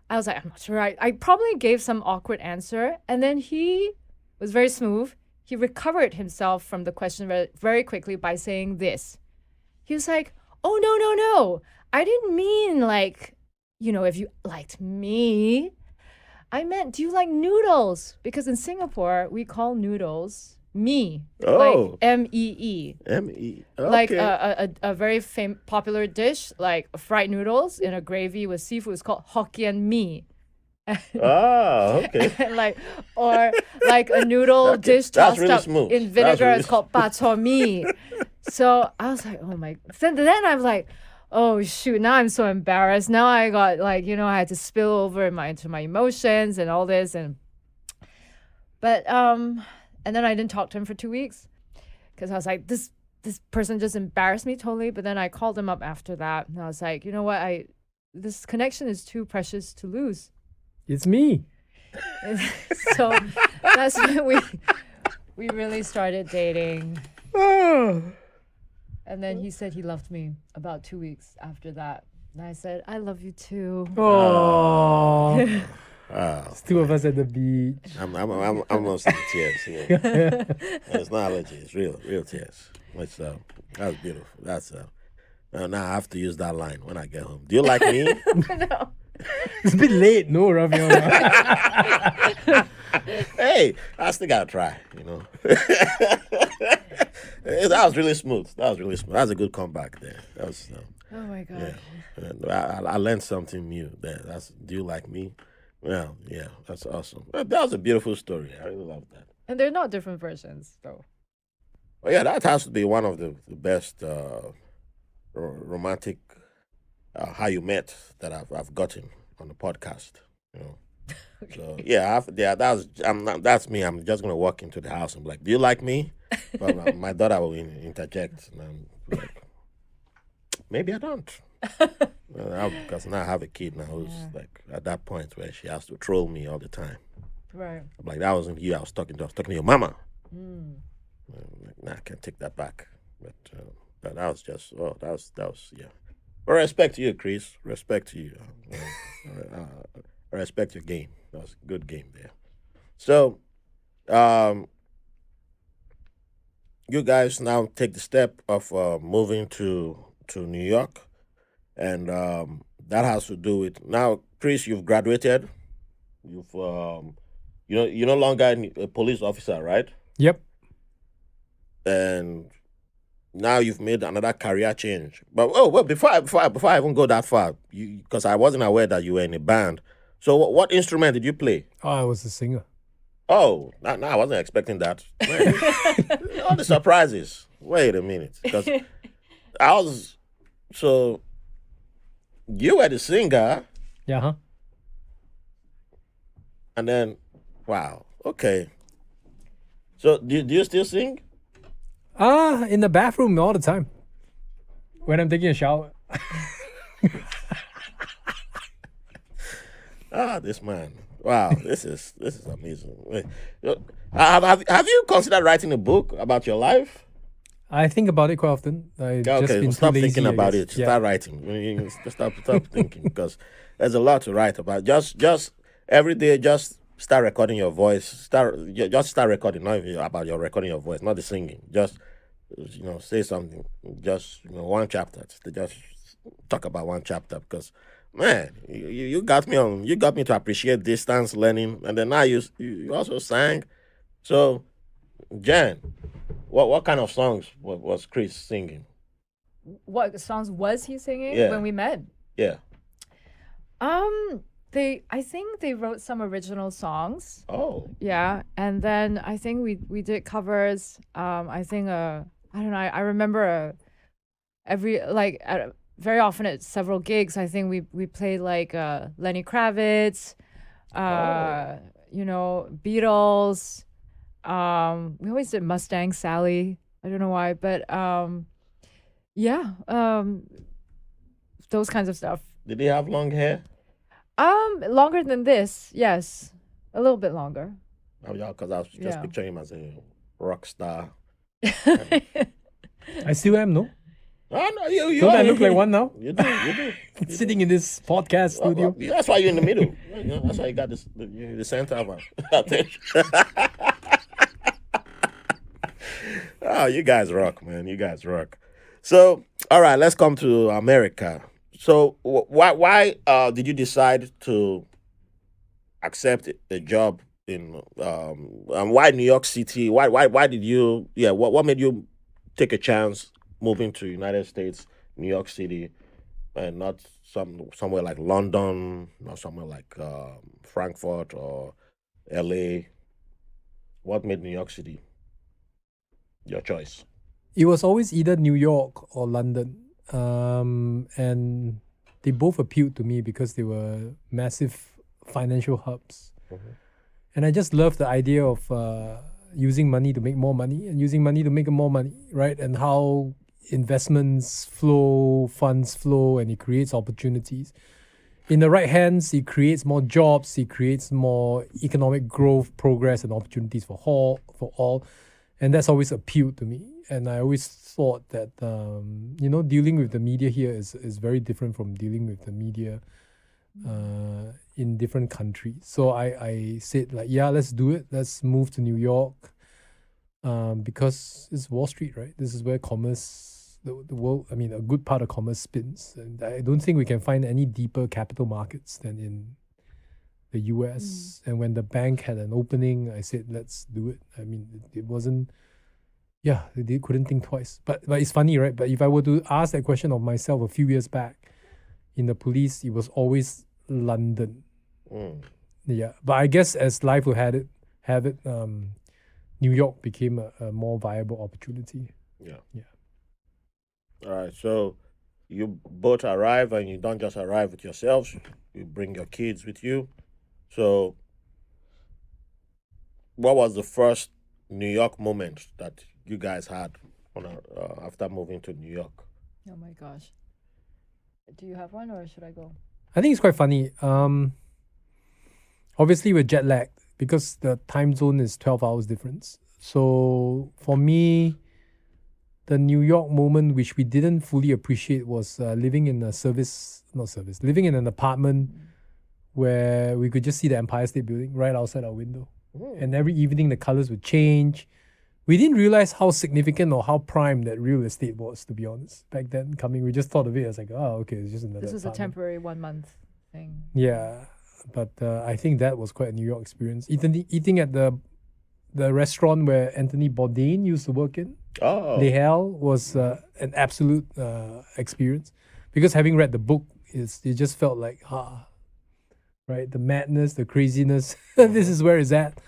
I was like, I'm not sure. I probably gave some awkward answer. And then he was very smooth. He recovered himself from the question very, very quickly by saying this. He was like, oh, no. I didn't mean like, if you liked me. I meant, do you like noodles? Because in Singapore, we call noodles mee. Like M-E-E. M-E. Okay. Like a very popular dish, like fried noodles in a gravy with seafood is called Hokkien mee. Okay. or like a noodle dish tossed really up smooth. in vinegar Really is called bak chor mee. So I was like, oh my. Then I'm like, oh shoot, now I'm so embarrassed. Now I got like, I had to spill over into my emotions and all this but and then I didn't talk to him for 2 weeks because I was like, this person just embarrassed me totally. But then I called him up after that and I was like, you know what, this connection is too precious to lose. It's me. So that's when we really started dating. And then he said he loved me about 2 weeks after that. And I said, I love you too. Oh. It's two of us at the beach. I'm almost in tears. It's not allergy. It's real tears. That was beautiful. That's now I have to use that line when I get home. Do you like me? No. It's a bit late, no, Raphael. Hey, I still gotta try. That was really smooth. That was a good comeback there. That was. Oh my god. Yeah. I learned something new there. Do you like me? Well, yeah, that's awesome. That was a beautiful story. I really love that. And they're not different versions, though. Well, yeah, that has to be one of the best romantic how you met that I've gotten on the podcast. Okay. So that's me. I'm just gonna walk into the house and be like, "Do you like me?" But my daughter will interject, and I'm like, "Maybe I don't." Because now I have a kid now who's like at that point where she has to troll me all the time. Right. I'm like, that wasn't you I was talking to. I was talking to your mama. Like, nah, I can't take that back. But that was just, that was yeah. But respect to you, Chris. Respect to you. I respect your game. That was a good game there. So, you guys now take the step of moving to New York. And that has to do with now, Chris. You've graduated. You've you're no longer a police officer, right? Yep. And now you've made another career change. But before I even go that far, because I wasn't aware that you were in a band. So what instrument did you play? Oh, I was a singer. Oh, no, I wasn't expecting that. All the surprises. Wait a minute, because you were the singer. Yeah, huh? And then, wow, okay. So do you still sing? In the bathroom all the time. When I'm taking a shower. This man. Wow, this is amazing. Wait, have you considered writing a book about your life? I think about it quite often. Stop thinking about it. Start writing. Stop thinking, because there's a lot to write about. Just every day, just start recording your voice. Start recording, not even about your recording your voice, not the singing. Just say something. Just one chapter. Just talk about one chapter, because man, you got me on. You got me to appreciate distance learning, and then now you also sang. So, Jen. What kind of songs was Chris singing? What songs was he singing when we met? Yeah. I think they wrote some original songs. Oh. Yeah, and then I think we did covers. I think I don't know. I remember very often at several gigs. I think we played like Lenny Kravitz, Beatles. We always did Mustang Sally. I don't know why, but yeah, those kinds of stuff. Did he have long hair? Longer than this, yes, a little bit longer. Oh, yeah, because I was just picturing him as a rock star. I still am, no? Oh, no, you Don't are. I look like one now? You do. Sitting in this podcast studio. Well, that's why you're in the middle. That's why you got the center of attention. Oh, you guys rock, man. You guys rock. So, all right, let's come to America. So, why did you decide to accept a job in and why New York City? Why did you? Yeah, what made you take a chance moving to United States, New York City, and not somewhere like London, not somewhere like Frankfurt or LA? What made New York City your choice? It was always either New York or London. And they both appealed to me because they were massive financial hubs. Mm-hmm. And I just love the idea of using money to make more money and using money to make more money, right? And how investments flow, funds flow, and it creates opportunities. In the right hands, it creates more jobs, it creates more economic growth, progress, and opportunities for all. And that's always appealed to me. And I always thought that, dealing with the media here is very different from dealing with the media in different countries. So I said, like, yeah, let's do it. Let's move to New York because it's Wall Street, right? This is where commerce, the world, I mean, a good part of commerce spins. And I don't think we can find any deeper capital markets than in the US. And when the bank had an opening, I said, let's do it. I mean, it wasn't, they couldn't think twice. But it's funny, right? But if I were to ask that question of myself a few years back in the police, it was always London. Yeah. But I guess as life will have it, New York became a more viable opportunity. Yeah. Yeah. All right. So you both arrive, and you don't just arrive with yourselves. You bring your kids with you. So what was the first New York moment that you guys had after moving to New York? Oh my gosh. Do you have one or should I go? I think it's quite funny. Obviously, we're jet lagged because the time zone is 12 hours difference. So for me, the New York moment, which we didn't fully appreciate, was living in living in an apartment where we could just see the Empire State Building right outside our window. And every evening the colors would change. We didn't realize how significant or how prime that real estate was, to be honest. Back then, we just thought of it as like, oh, okay, it's just another This was a apartment. temporary 1 month thing. Yeah, but I think that was quite a New York experience. Eating at the restaurant where Anthony Bourdain used to work in, Les Halles, was an absolute experience. Because having read the book, it just felt like, right? The madness, the craziness, this is where it's at.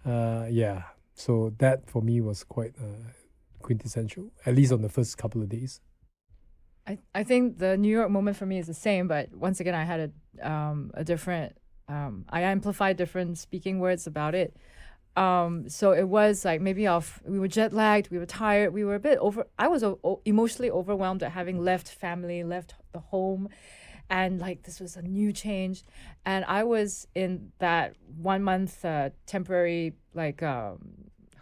Yeah. So that for me was quite quintessential, at least on the first couple of days. I think the New York moment for me is the same, but once again, I had a different, I amplified different speaking words about it. So it was like we were jet lagged, we were tired, we were a bit I was emotionally overwhelmed at having left family, left the home. And like this was a new change, and I was in that 1 month temporary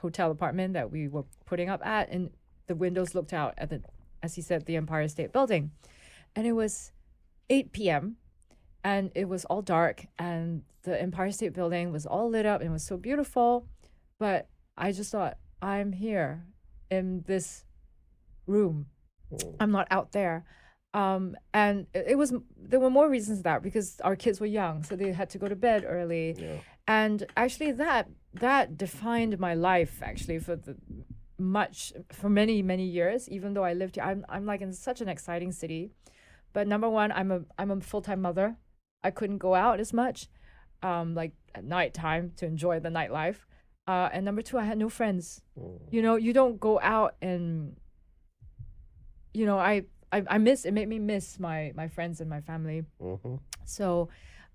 hotel apartment that we were putting up at, and the windows looked out at as he said, the Empire State Building, and it was 8 p.m. and it was all dark, and the Empire State Building was all lit up and it was so beautiful, but I just thought, I'm here in this room, I'm not out there. And there were more reasons for that because our kids were young, so they had to go to bed early. Yeah. And actually that defined my life actually for many, many years, even though I lived here. I'm like in such an exciting city. But number one, I'm a full-time mother. I couldn't go out as much, like at nighttime to enjoy the nightlife. And number two, I had no friends. You know, you don't go out and I miss it. Made me miss my friends and my family. So,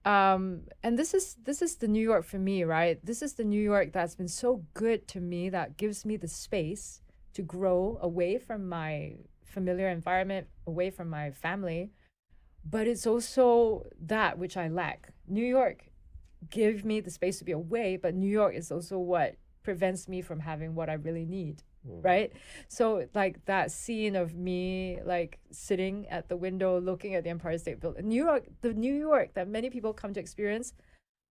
and this is the New York for me, right? This is the New York that's been so good to me, that gives me the space to grow away from my familiar environment, away from my family. But it's also that which I lack. New York gave me the space to be away, but New York is also what prevents me from having what I really need. Right? So like that scene of me like sitting at the window looking at the Empire State Building, the New York that many people come to experience,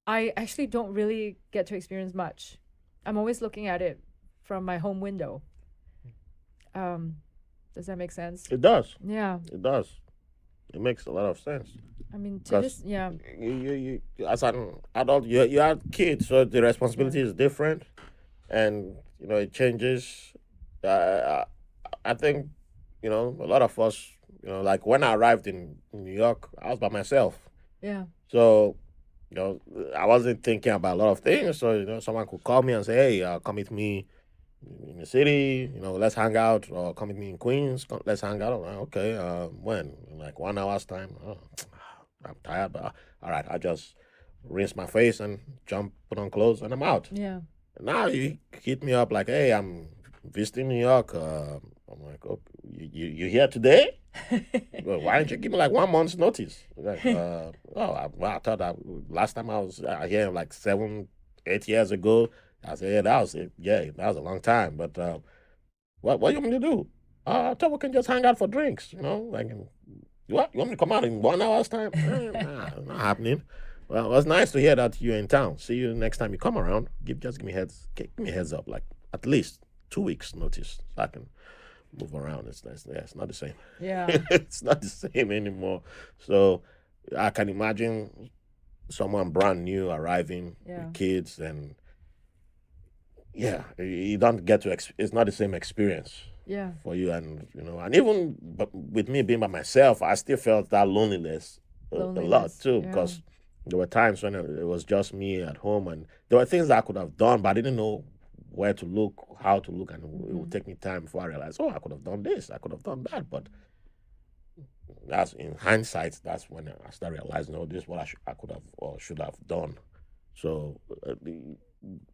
I actually don't really get to experience much. I'm always looking at it from my home window. Does that make sense? It does. Yeah. It does. It makes a lot of sense. I mean, to 'Cause this, yeah. You as an adult, you have kids, so the responsibility is different, and it changes. I think a lot of us, like when I arrived in New York, I was by myself. Yeah. So, I wasn't thinking about a lot of things. So, someone could call me and say, "Hey, come with me in the city. Let's hang out." Or come with me in Queens. Let's hang out. I'm like, okay. When? In like 1 hour's time. Oh, I'm tired, but all right. I just rinse my face and jump, put on clothes, and I'm out. Yeah. Now you hit me up like, "Hey, I'm visiting New York." I'm like, "Oh, you here today?" Well, why didn't you give me like 1 month's notice? Like, I thought that last time I was here like 7, 8 years ago. I said, "Yeah, that was it. Yeah, that was a long time." But what do you want me to do? I thought we can just hang out for drinks. Like, what, you want me to come out in 1 hour's time? Nah, not happening. Well, it was nice to hear that you're in town. See you next time you come around. Give me a heads up, like at least 2 weeks notice, so I can move around. It's not the same. Yeah. It's not the same anymore. So I can imagine someone brand new arriving with kids, and you don't get to. It's not the same experience. Yeah. For you, and and even with me being by myself, I still felt that loneliness a lot too, because there were times when it was just me at home, and there were things that I could have done, but I didn't know where to look, how to look, and it would take me time before I realized, I could have done this, I could have done that. But that's in hindsight. That's when I started realizing, this is what I could have or should have done. So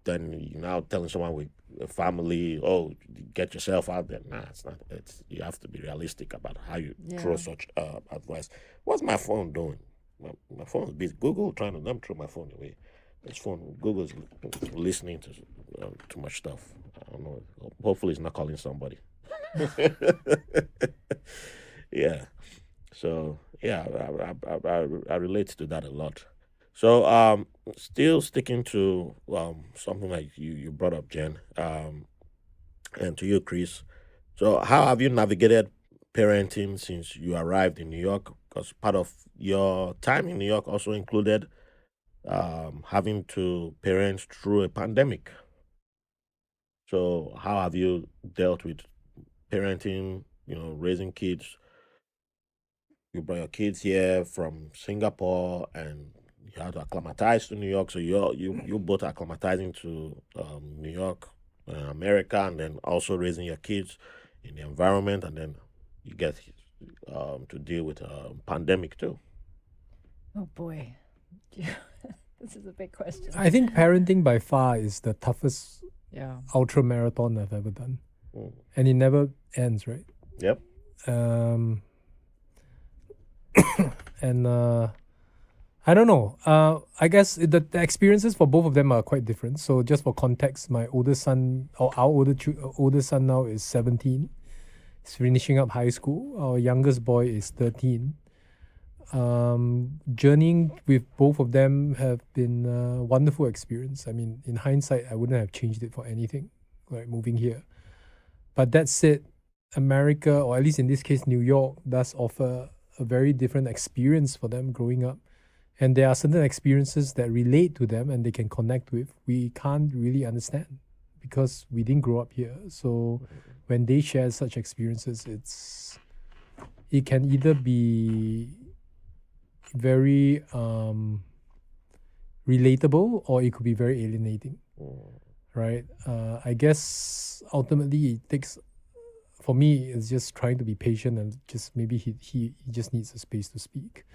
then you're now telling someone with a family, get yourself out there. Nah, it's not. You have to be realistic about how you throw such advice. What's my phone doing? My phone's busy. Google trying to. Let me throw my phone away. This phone, Google's listening to too much stuff. I don't know. Hopefully, it's not calling somebody. Yeah. So yeah, I relate to that a lot. So still sticking to something like you brought up, Jen, and to you, Chris. So how have you navigated parenting since you arrived in New York? Because part of your time in New York also included having to parent through a pandemic. So how have you dealt with parenting? Raising kids. You brought your kids here from Singapore, and you had to acclimatize to New York. So you both acclimatizing to New York, America, and then also raising your kids in the environment, and then you get to deal with a pandemic too. Oh boy. This is a big question. I think parenting by far is the toughest Yeah. ultra marathon I've ever done. Mm. And it never ends, right? Yep. And I don't know. I guess the experiences for both of them are quite different. So just for context, my older son, or our older son now is 17. He's finishing up high school. Our youngest boy is 13. Journeying with both of them have been a wonderful experience. I mean, in hindsight, I wouldn't have changed it for anything, like moving here. But that said, America, or at least in this case, New York, does offer a very different experience for them growing up. And there are certain experiences that relate to them and they can connect with. We can't really understand because we didn't grow up here. So when they share such experiences, it can either be very relatable or it could be very alienating, right? I guess ultimately it takes for me, it's just trying to be patient and just maybe he just needs a space to speak.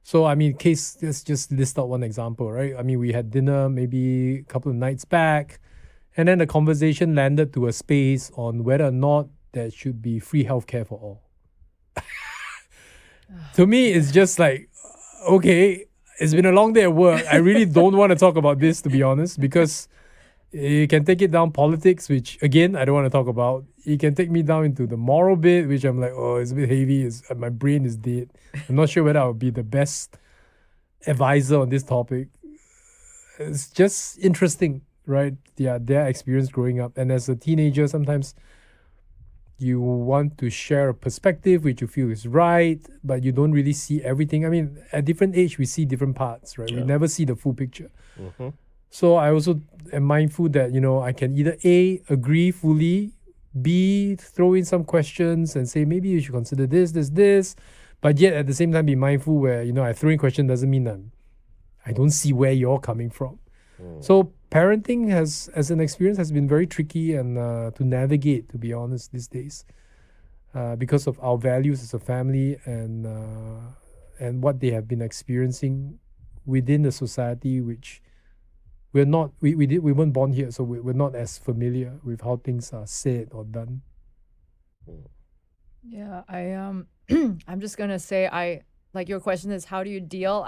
So, I mean, let's just list out one example, right? I mean, we had dinner maybe a couple of nights back, and then the conversation landed to a space on whether or not there should be free healthcare for all. To me, it's just like, okay, it's been a long day at work. I really don't want to talk about this, to be honest, because you can take it down politics, which, again, I don't want to talk about. You can take me down into the moral bit, which I'm like, oh, it's a bit heavy. My brain is dead. I'm not sure whether I would be the best advisor on this topic. It's just interesting, right? Yeah, their experience growing up. And as a teenager, sometimes you want to share a perspective which you feel is right, but you don't really see everything. I mean, at different age, we see different parts, right? We never see the full picture. Mm-hmm. So I also am mindful that, I can either A, agree fully, B, throw in some questions and say, maybe you should consider this, but yet at the same time be mindful where, I throw in question doesn't mean that I don't see where you're coming from. So parenting as an experience has been very tricky and to navigate, to be honest, these days, because of our values as a family and what they have been experiencing within the society, which we weren't born here, so we're not as familiar with how things are said or done. Yeah, I'm just gonna say, like, your question is, how do you deal?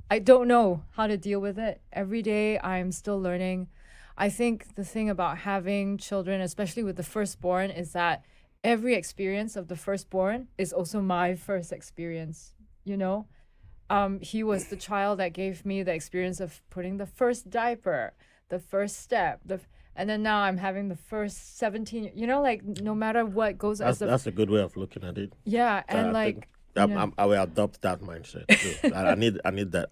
I don't know how to deal with it. Every day I'm still learning. I think the thing about having children, especially with the firstborn, is that every experience of the firstborn is also my first experience, He was the child that gave me the experience of putting the first diaper, the first step, and then now I'm having the first 17, like, no matter what goes That's a good way of looking at it. Yeah, and I will adopt that mindset.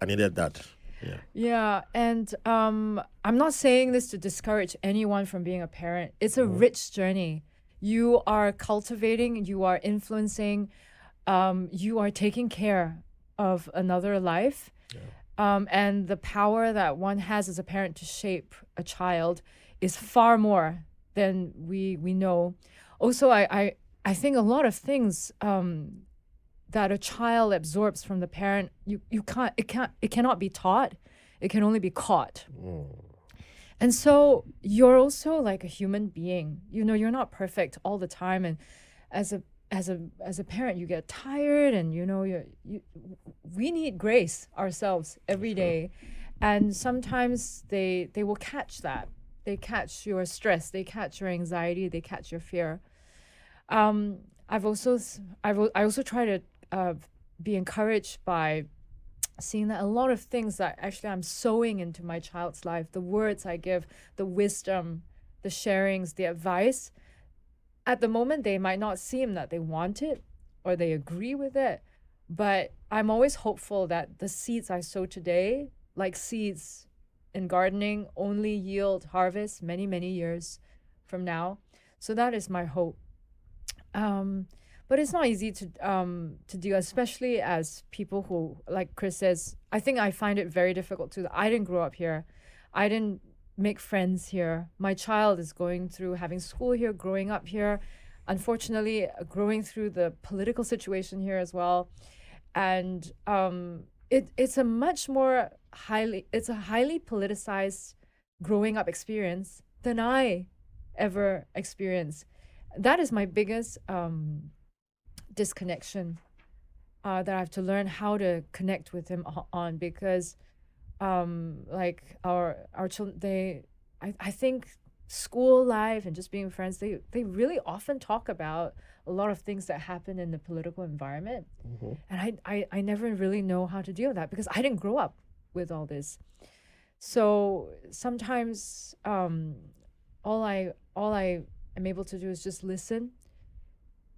I needed that. Yeah. Yeah, and I'm not saying this to discourage anyone from being a parent. It's a rich journey. You are cultivating, you are influencing, you are taking care of another life. And the power that one has as a parent to shape a child is far more than we know. Also, I think a lot of things that a child absorbs from the parent, it cannot be taught. It can only be caught. And so you're also like a human being. You're not perfect all the time, and as a parent, you get tired, and we need grace ourselves every day, and sometimes they will catch that. They catch your stress, they catch your anxiety, they catch your fear. I also try to be encouraged by seeing that a lot of things that actually I'm sowing into my child's life, the words I give, the wisdom, the sharings, the advice, at the moment they might not seem that they want it or they agree with it, but I'm always hopeful that the seeds I sow today, like seeds in gardening, only yield harvest many, many years from now. So that is my hope. But it's not easy to do, especially as people who, like Chris says, I think I find it very difficult too. I didn't grow up here. I didn't make friends here. My child is going through having school here, growing up here, unfortunately growing through the political situation here as well. And it's a highly politicized growing up experience than I ever experienced. That is my biggest disconnection that I have to learn how to connect with him on, because like our children, I think school life and just being friends, they really often talk about a lot of things that happen in the political environment. And I never really know how to deal with that because I didn't grow up with all this. So sometimes all I am able to do is just listen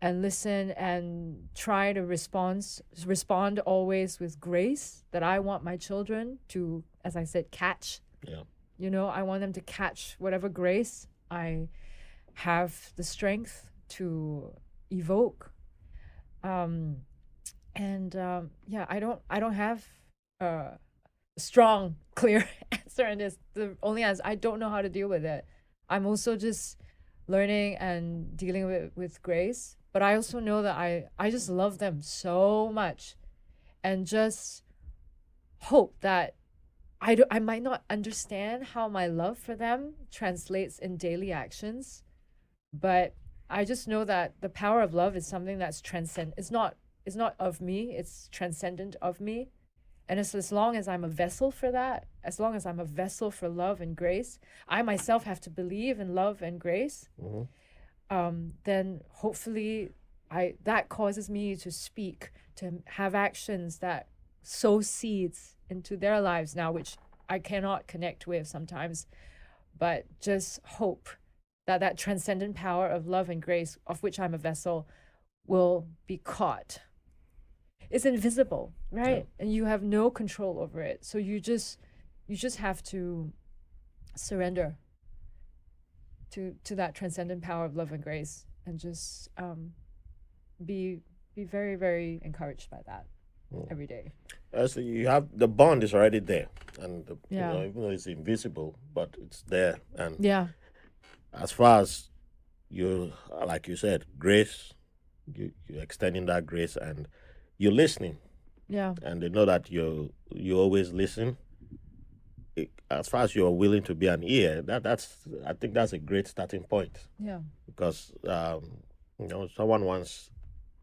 and try to respond always with grace that I want my children to, as I said, catch. Yeah. I want them to catch whatever grace I have the strength to evoke. I don't have a strong, clear answer on this. The only answer, I don't know how to deal with it. I'm also just learning and dealing with grace. But I also know that I just love them so much, and just hope that I might not understand how my love for them translates in daily actions, but I just know that the power of love is something that's transcend. It's not of me. It's transcendent of me, and as long as I'm a vessel for that, as long as I'm a vessel for love and grace, I myself have to believe in love and grace. Then hopefully that causes me to speak, to have actions that sow seeds into their lives now, which I cannot connect with sometimes, but just hope that that transcendent power of love and grace, of which I'm a vessel, will be caught. It's invisible, right? And you have no control over it. So you just have to surrender to that transcendent power of love and grace, and just be very, very encouraged by that every day. So you have the bond is already there, and you Yeah. know, even though it's invisible, but it's there. And Yeah. as far as you, like you said, grace, you're extending that grace, and you're listening, Yeah. and they know that you always listen. As far as you're willing to be an ear, that's I think that's a great starting point, Yeah. because you know, someone once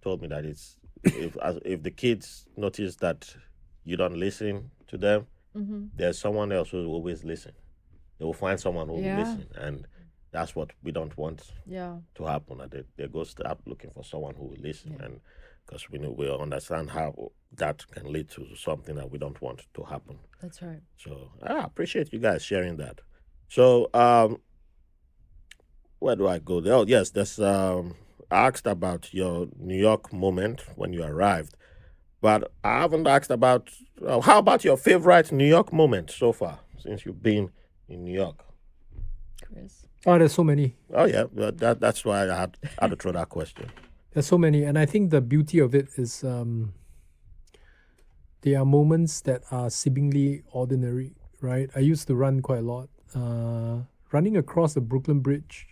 told me that it's if the kids notice that you don't listen to them, there's someone else who will always listen. They will find someone who will Yeah. listen, and that's what we don't want Yeah. to happen. That they go start looking for someone who will listen, and because we understand how that can lead to something that we don't want to happen. That's right. So I appreciate you guys sharing that. So where do I go? Oh yes, there's I asked about your New York moment when you arrived, but I haven't asked about how about your favorite New York moment so far since you've been in New York. Chris. Oh, there's so many. Oh yeah, that's why I had to throw that question. There's so many, and I think the beauty of it is there are moments that are seemingly ordinary, right? I used to run quite a lot. Running across the Brooklyn Bridge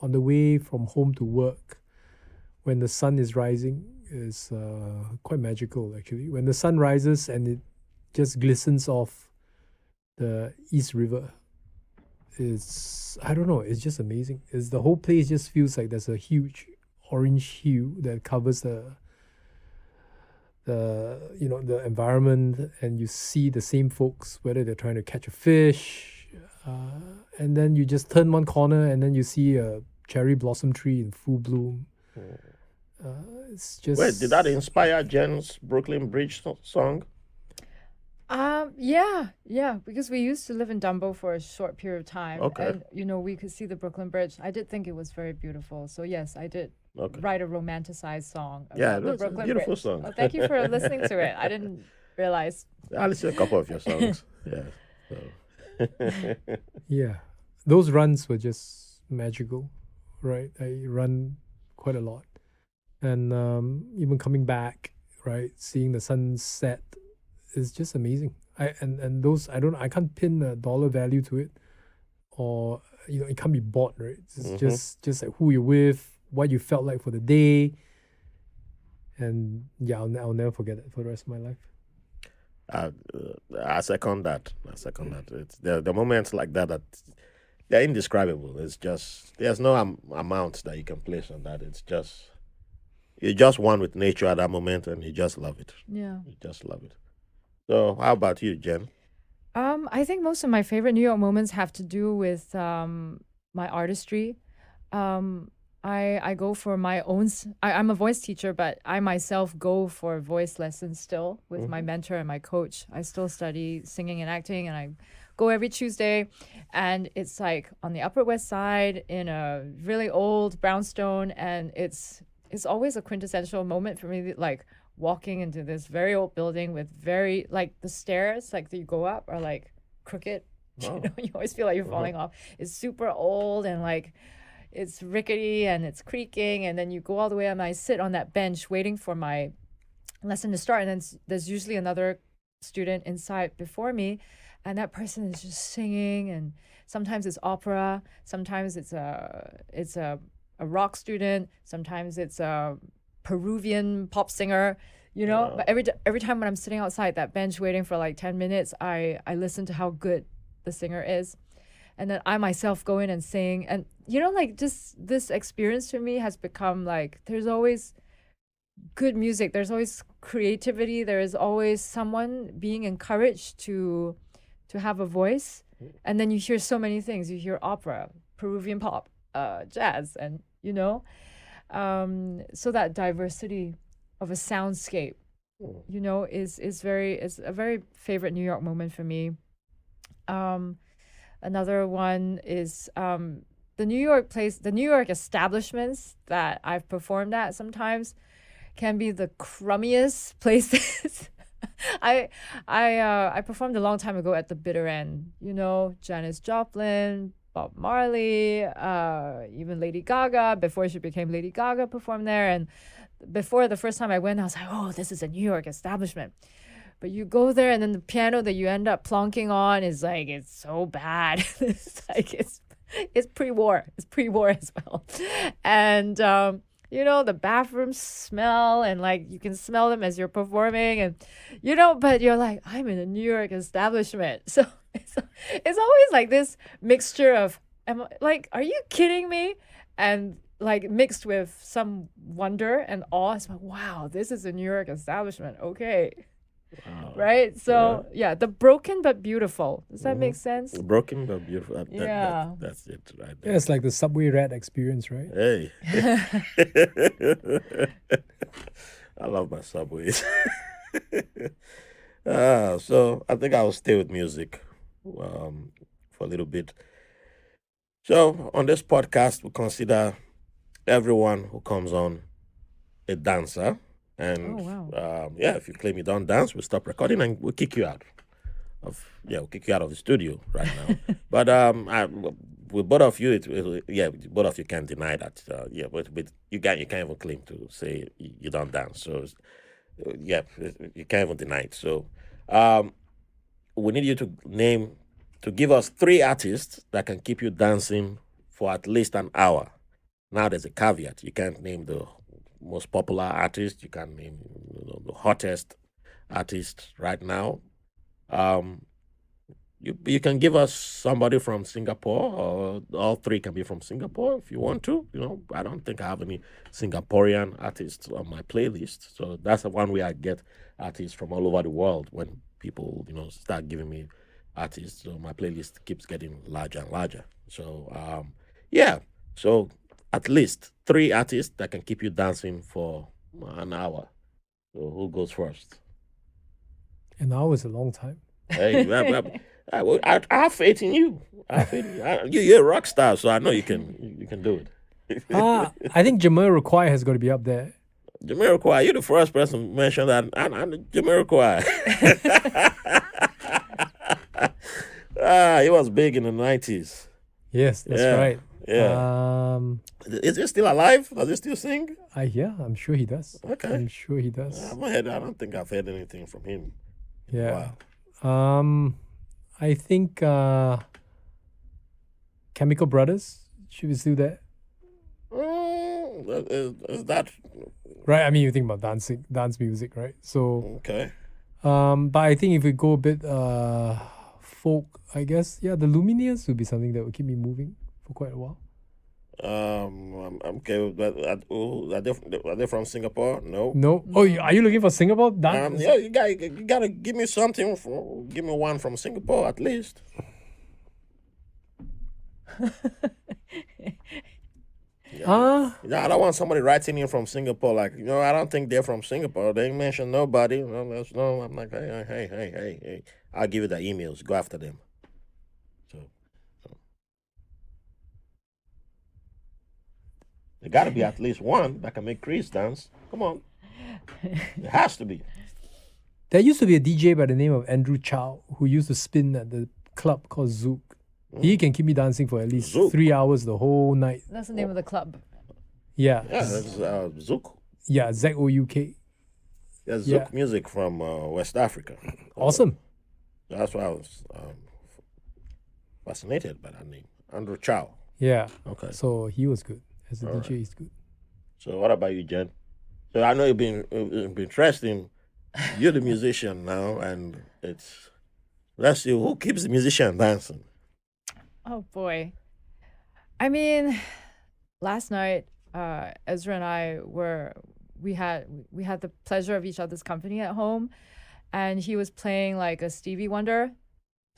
on the way from home to work when the sun is rising is quite magical, actually. When the sun rises and it just glistens off the East River, I don't know, it's just amazing. The whole place just feels like there's a huge orange hue that covers the environment, and you see the same folks, whether they're trying to catch a fish, and then you just turn one corner and then you see a cherry blossom tree in full bloom. It's just... Wait, did that inspire Jen's Brooklyn Bridge song? Yeah, because we used to live in Dumbo for a short period of time, Okay. and we could see the Brooklyn Bridge. I did think it was very beautiful, so yes, I did Okay. write a romanticized song about Yeah, the that's a Brooklyn beautiful Bridge. song. Oh, thank you for listening to it. I didn't realize. I listened to a couple of your songs. Yeah. So. Yeah, those runs were just magical, right? I run quite a lot, and even coming back, right, seeing the sunset is just amazing. I can't pin a dollar value to it, or it can't be bought, right? It's just like who you're with, what you felt like for the day, and yeah, I'll never forget it for the rest of my life. I second that. It's the moments like that they're indescribable. It's just there's no amount that you can place on that. It's just you're just one with nature at that moment, and you just love it. Yeah. You just love it. So how about you, Jen? I think most of my favorite New York moments have to do with my artistry. I go for my own. I'm a voice teacher, but I myself go for voice lessons still with my mentor and my coach. I still study singing and acting, and I go every Tuesday. And it's like on the Upper West Side in a really old brownstone, and it's always a quintessential moment for me, like walking into this very old building with the stairs like that you go up are like crooked. Oh. You always feel like you're falling off. It's super old and like it's rickety and it's creaking, and then you go all the way up and I sit on that bench waiting for my lesson to start, and then there's usually another student inside before me, and that person is just singing, and sometimes it's opera, sometimes it's a rock student, sometimes it's a Peruvian pop singer, But every time when I'm sitting outside that bench waiting for like 10 minutes, I listen to how good the singer is. And then I myself go in and sing. And, like just this experience to me has become like, there's always good music. There's always creativity. There is always someone being encouraged to have a voice. And then you hear so many things. You hear opera, Peruvian pop, jazz, and, so that diversity of a soundscape, is a very favorite New York moment for me. Another one is the New York establishments that I've performed at sometimes can be the crummiest places. I performed a long time ago at the Bitter End. Janis Joplin, Bob Marley, even Lady Gaga, before she became Lady Gaga, performed there. And before, the first time I went, I was like, oh, this is a New York establishment. But you go there, and then the piano that you end up plonking on is like, it's so bad. It's like, it's pre-war. It's pre-war as well. And, the bathrooms smell, and like you can smell them as you're performing, and, but you're like, I'm in a New York establishment. So it's always like this mixture of, are you kidding me? And like mixed with some wonder and awe. It's like, wow, this is a New York establishment. Okay. Wow. Right? So, yeah, the broken but beautiful. Does that make sense? Broken but beautiful. That's it right there. Yeah, it's like the subway rat experience, right? Hey. I love my subways. So I think I'll stay with music for a little bit. So on this podcast, we consider everyone who comes on a dancer. And if you claim you don't dance, we'll stop recording and we'll kick you out. We'll kick you out of the studio right now. But with both of you, both of you can't deny that. But you can't even claim to say you don't dance. So you can't even deny it. So we need you to give us 3 artists that can keep you dancing for at least an hour. Now there's a caveat. You can't name the most popular artist. You can name the hottest artist right now. You can give us somebody from Singapore, or all 3 can be from Singapore if you want to. I don't think I have any Singaporean artists on my playlist. So that's the one way I get artists from all over the world when people, start giving me artists. So my playlist keeps getting larger and larger. So, So at least 3 artists that can keep you dancing for an hour. So who goes first? An hour is a long time. Hey, I have faith in you. You're a rock star, so I know you can do it. I think Jamiroquai has got to be up there. Jamiroquai, you're the first person to mention that. I'm Jamiroquai. He was big in the 90s. Yes, that's right. Yeah. Is he still alive? Does he still sing? I'm sure he does. Okay. I'm sure he does. I don't think I've heard anything from him. Yeah. Wow. I think Chemical Brothers, should we do that? Is that right? I mean, you think about dance music, right? So okay. But I think if we go a bit folk, I guess, the Lumineers would be something that would keep me moving for quite a while. I'm okay with that. Are they from Singapore? No. No. Oh, are you looking for Singapore dance? You gotta give me something. Give me one from Singapore at least. I don't want somebody writing in from Singapore. I don't think they're from Singapore. They ain't mention nobody. No. I'm like, hey. I'll give you the emails. Go after them. So. There got to be at least one that can make Chris dance. Come on. There has to be. There used to be a DJ by the name of Andrew Chow who used to spin at the club called Zouk. He can keep me dancing for at least Zouk. 3 hours the whole night. That's the name of the club. Yeah. Yeah, that's Zouk. Yeah, Zouk. Yeah, Zouk music from West Africa. Awesome. That's why I was fascinated by that name, Andrew Chow. Yeah. Okay. So he was good. As a All DJ, he's good. So what about you, Jen? So I know you've been interesting. You're the musician now, and it's let's see who keeps the musician dancing. Oh boy. I mean, last night, Ezra and I we had the pleasure of each other's company at home, and he was playing like a Stevie Wonder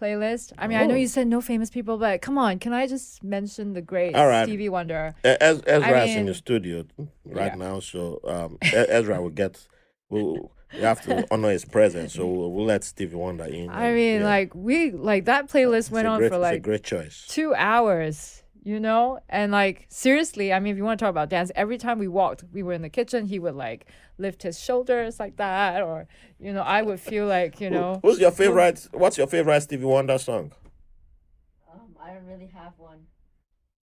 playlist. I mean, I know you said no famous people, but come on, can I just mention the great All right. Stevie Wonder? Ezra is in the mean, studio right yeah. now, so Ezra will get. We have to honor his presence, so we'll let Stevie Wonder in. I mean, like that playlist went on for it's a like great choice. 2 hours, you know? And like seriously, I mean, if you want to talk about dance, every time we walked, we were in the kitchen, he would like lift his shoulders like that, or you know, I would feel like, you know. Who's your favorite? What's your favorite Stevie Wonder song? I don't really have one.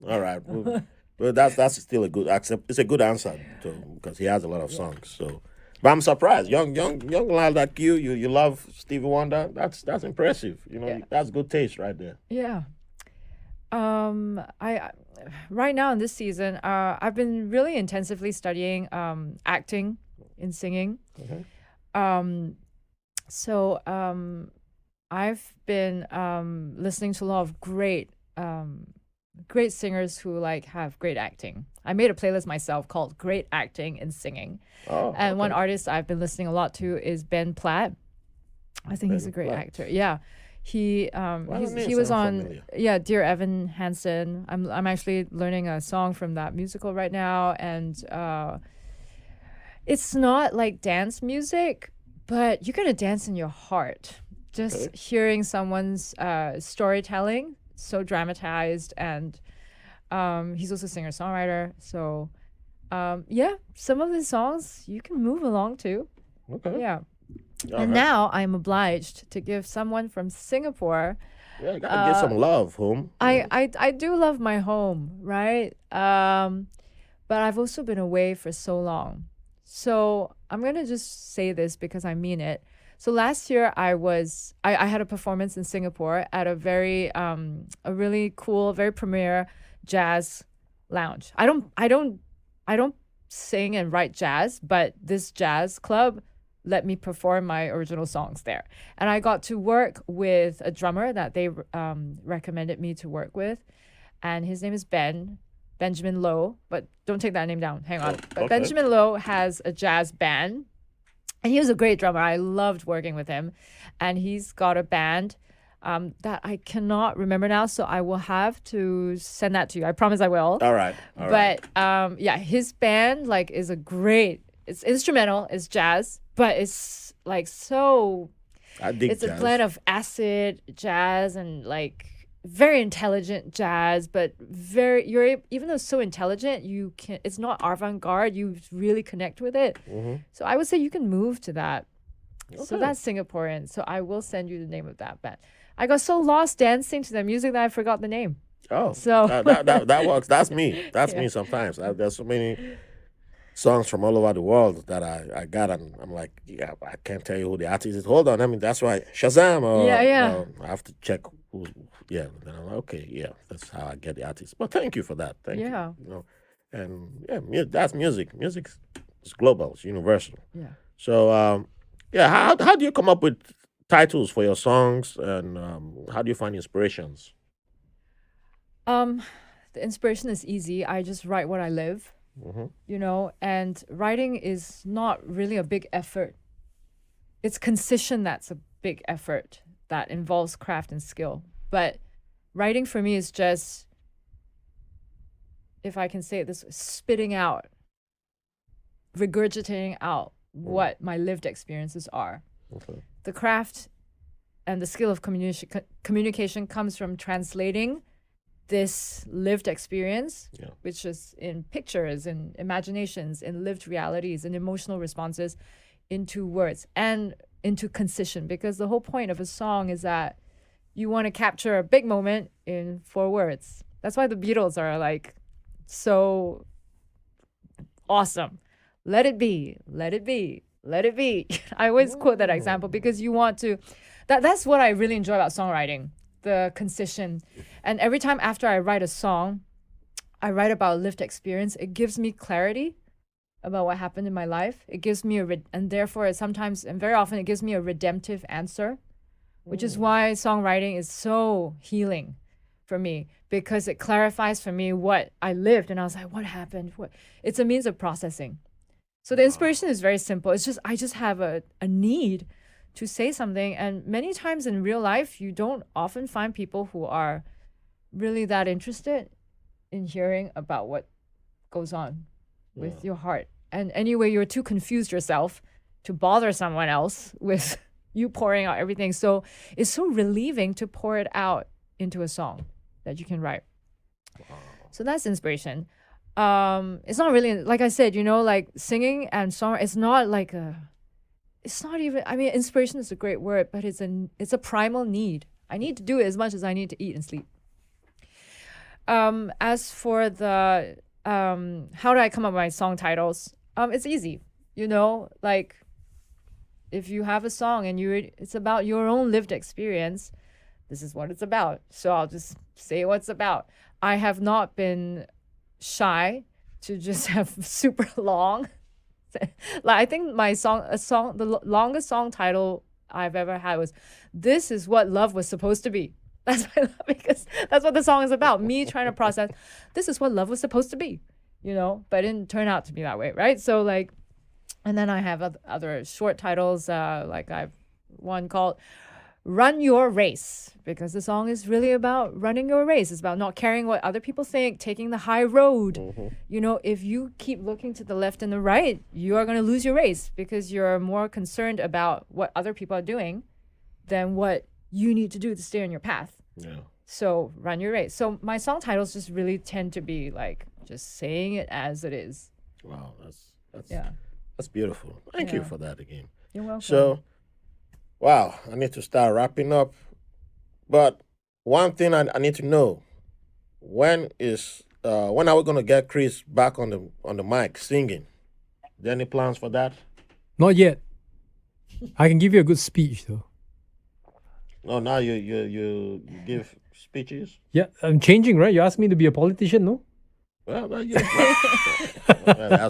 All right, well, that's still a good accept. It's a good answer because he has a lot of songs. So, but I'm surprised, young lad like you love Stevie Wonder. That's impressive. You know, that's good taste right there. Yeah. I right now in this season, I've been really intensively studying acting in singing. So I've been listening to a lot of great singers who like have great acting. I made a playlist myself called Great Acting in Singing. And one artist I've been listening a lot to is Ben Platt. I think he's a great actor. Yeah. He was on Dear Evan Hansen. I'm actually learning a song from that musical right now, and it's not like dance music, but you're gonna dance in your heart just hearing someone's storytelling, so dramatized, and he's also a singer-songwriter. So some of the songs you can move along to. Yeah. And now I'm obliged to give someone from Singapore. Yeah, you gotta give some love, home. I do love my home, right? But I've also been away for so long. So I'm gonna just say this because I mean it. So last year I had a performance in Singapore at a very a really cool, very premier jazz lounge. I don't sing and write jazz, but this jazz club let me perform my original songs there. And I got to work with a drummer that they recommended me to work with. And his name is Benjamin Lowe, but don't take that name down. Hang on. But Benjamin Lowe has a jazz band. And he was a great drummer. I loved working with him. And he's got a band that I cannot remember now. So I will have to send that to you. I promise I will. All right. His band like is a great, it's instrumental, it's jazz, but it's like so. I dig it's jazz. A blend of acid jazz and like very intelligent jazz, but even though it's so intelligent, it's not avant-garde. You really connect with it. So I would say you can move to that. So that's Singaporean. So I will send you the name of that band. I got so lost dancing to their music that I forgot the name. Oh, so that works. That's me. That's me sometimes. There's so many songs from all over the world that I got, and I'm like, I can't tell you who the artist is. Hold on, I mean, that's why Shazam. Or I have to check who. Yeah, then I'm like, okay, that's how I get the artist. But thank you for that. Thank you. You know, and that's music. Music is global. It's universal. Yeah. So how do you come up with titles for your songs, and how do you find inspirations? The inspiration is easy. I just write what I live. You know, and writing is not really a big effort. It's concession that's a big effort that involves craft and skill. But writing for me is just, if I can say it this way, spitting out, regurgitating out what my lived experiences are. The craft and the skill of communication comes from translating this lived experience, which is in pictures, in imaginations, in lived realities, in emotional responses, into words and into concession. Because the whole point of a song is that you want to capture a big moment in 4 words. That's why the Beatles are like so awesome. Let it be, let it be, let it be. I always quote that example because you want to that's what I really enjoy about songwriting, the concession. And every time after I write a song, I write about a lived experience. It gives me clarity about what happened in my life. It gives me and therefore sometimes and very often it gives me a redemptive answer, which is why songwriting is so healing for me, because it clarifies for me what I lived and I was like, what happened? It's a means of processing. So the inspiration is very simple. It's just I just have a need to say something, and many times in real life you don't often find people who are really that interested in hearing about what goes on with your heart. And anyway, you're too confused yourself to bother someone else with you pouring out everything. So it's so relieving to pour it out into a song that you can write. Wow. So that's inspiration. It's not really, like I said, like singing and song, it's not even, I mean, inspiration is a great word, but it's a primal need. I need to do it as much as I need to eat and sleep. As for the, how do I come up with my song titles? It's easy, like if you have a song and it's about your own lived experience, this is what it's about. So I'll just say what it's about. I have not been shy to just have super long. Like I think the longest song title I've ever had was "This is what love was supposed to be." That's my love, because that's what the song is about. Me trying to process, this is what love was supposed to be, but it didn't turn out to be that way, right? So like, and then I have other short titles, like I've one called "Run Your Race," because the song is really about running your race. It's about not caring what other people think, taking the high road. Mm-hmm. If you keep looking to the left and the right, you are going to lose your race because you're more concerned about what other people are doing than what you need to do to stay on your path. Yeah. So run your race. So my song titles just really tend to be like just saying it as it is. Wow, that's beautiful. Thank you for that again. You're welcome. So, wow, I need to start wrapping up. But one thing I need to know: when are we gonna get Chris back on the mic singing? There any plans for that? Not yet. I can give you a good speech though. No, now you give speeches. Yeah, I'm changing, right? You asked me to be a politician, no? Well, that's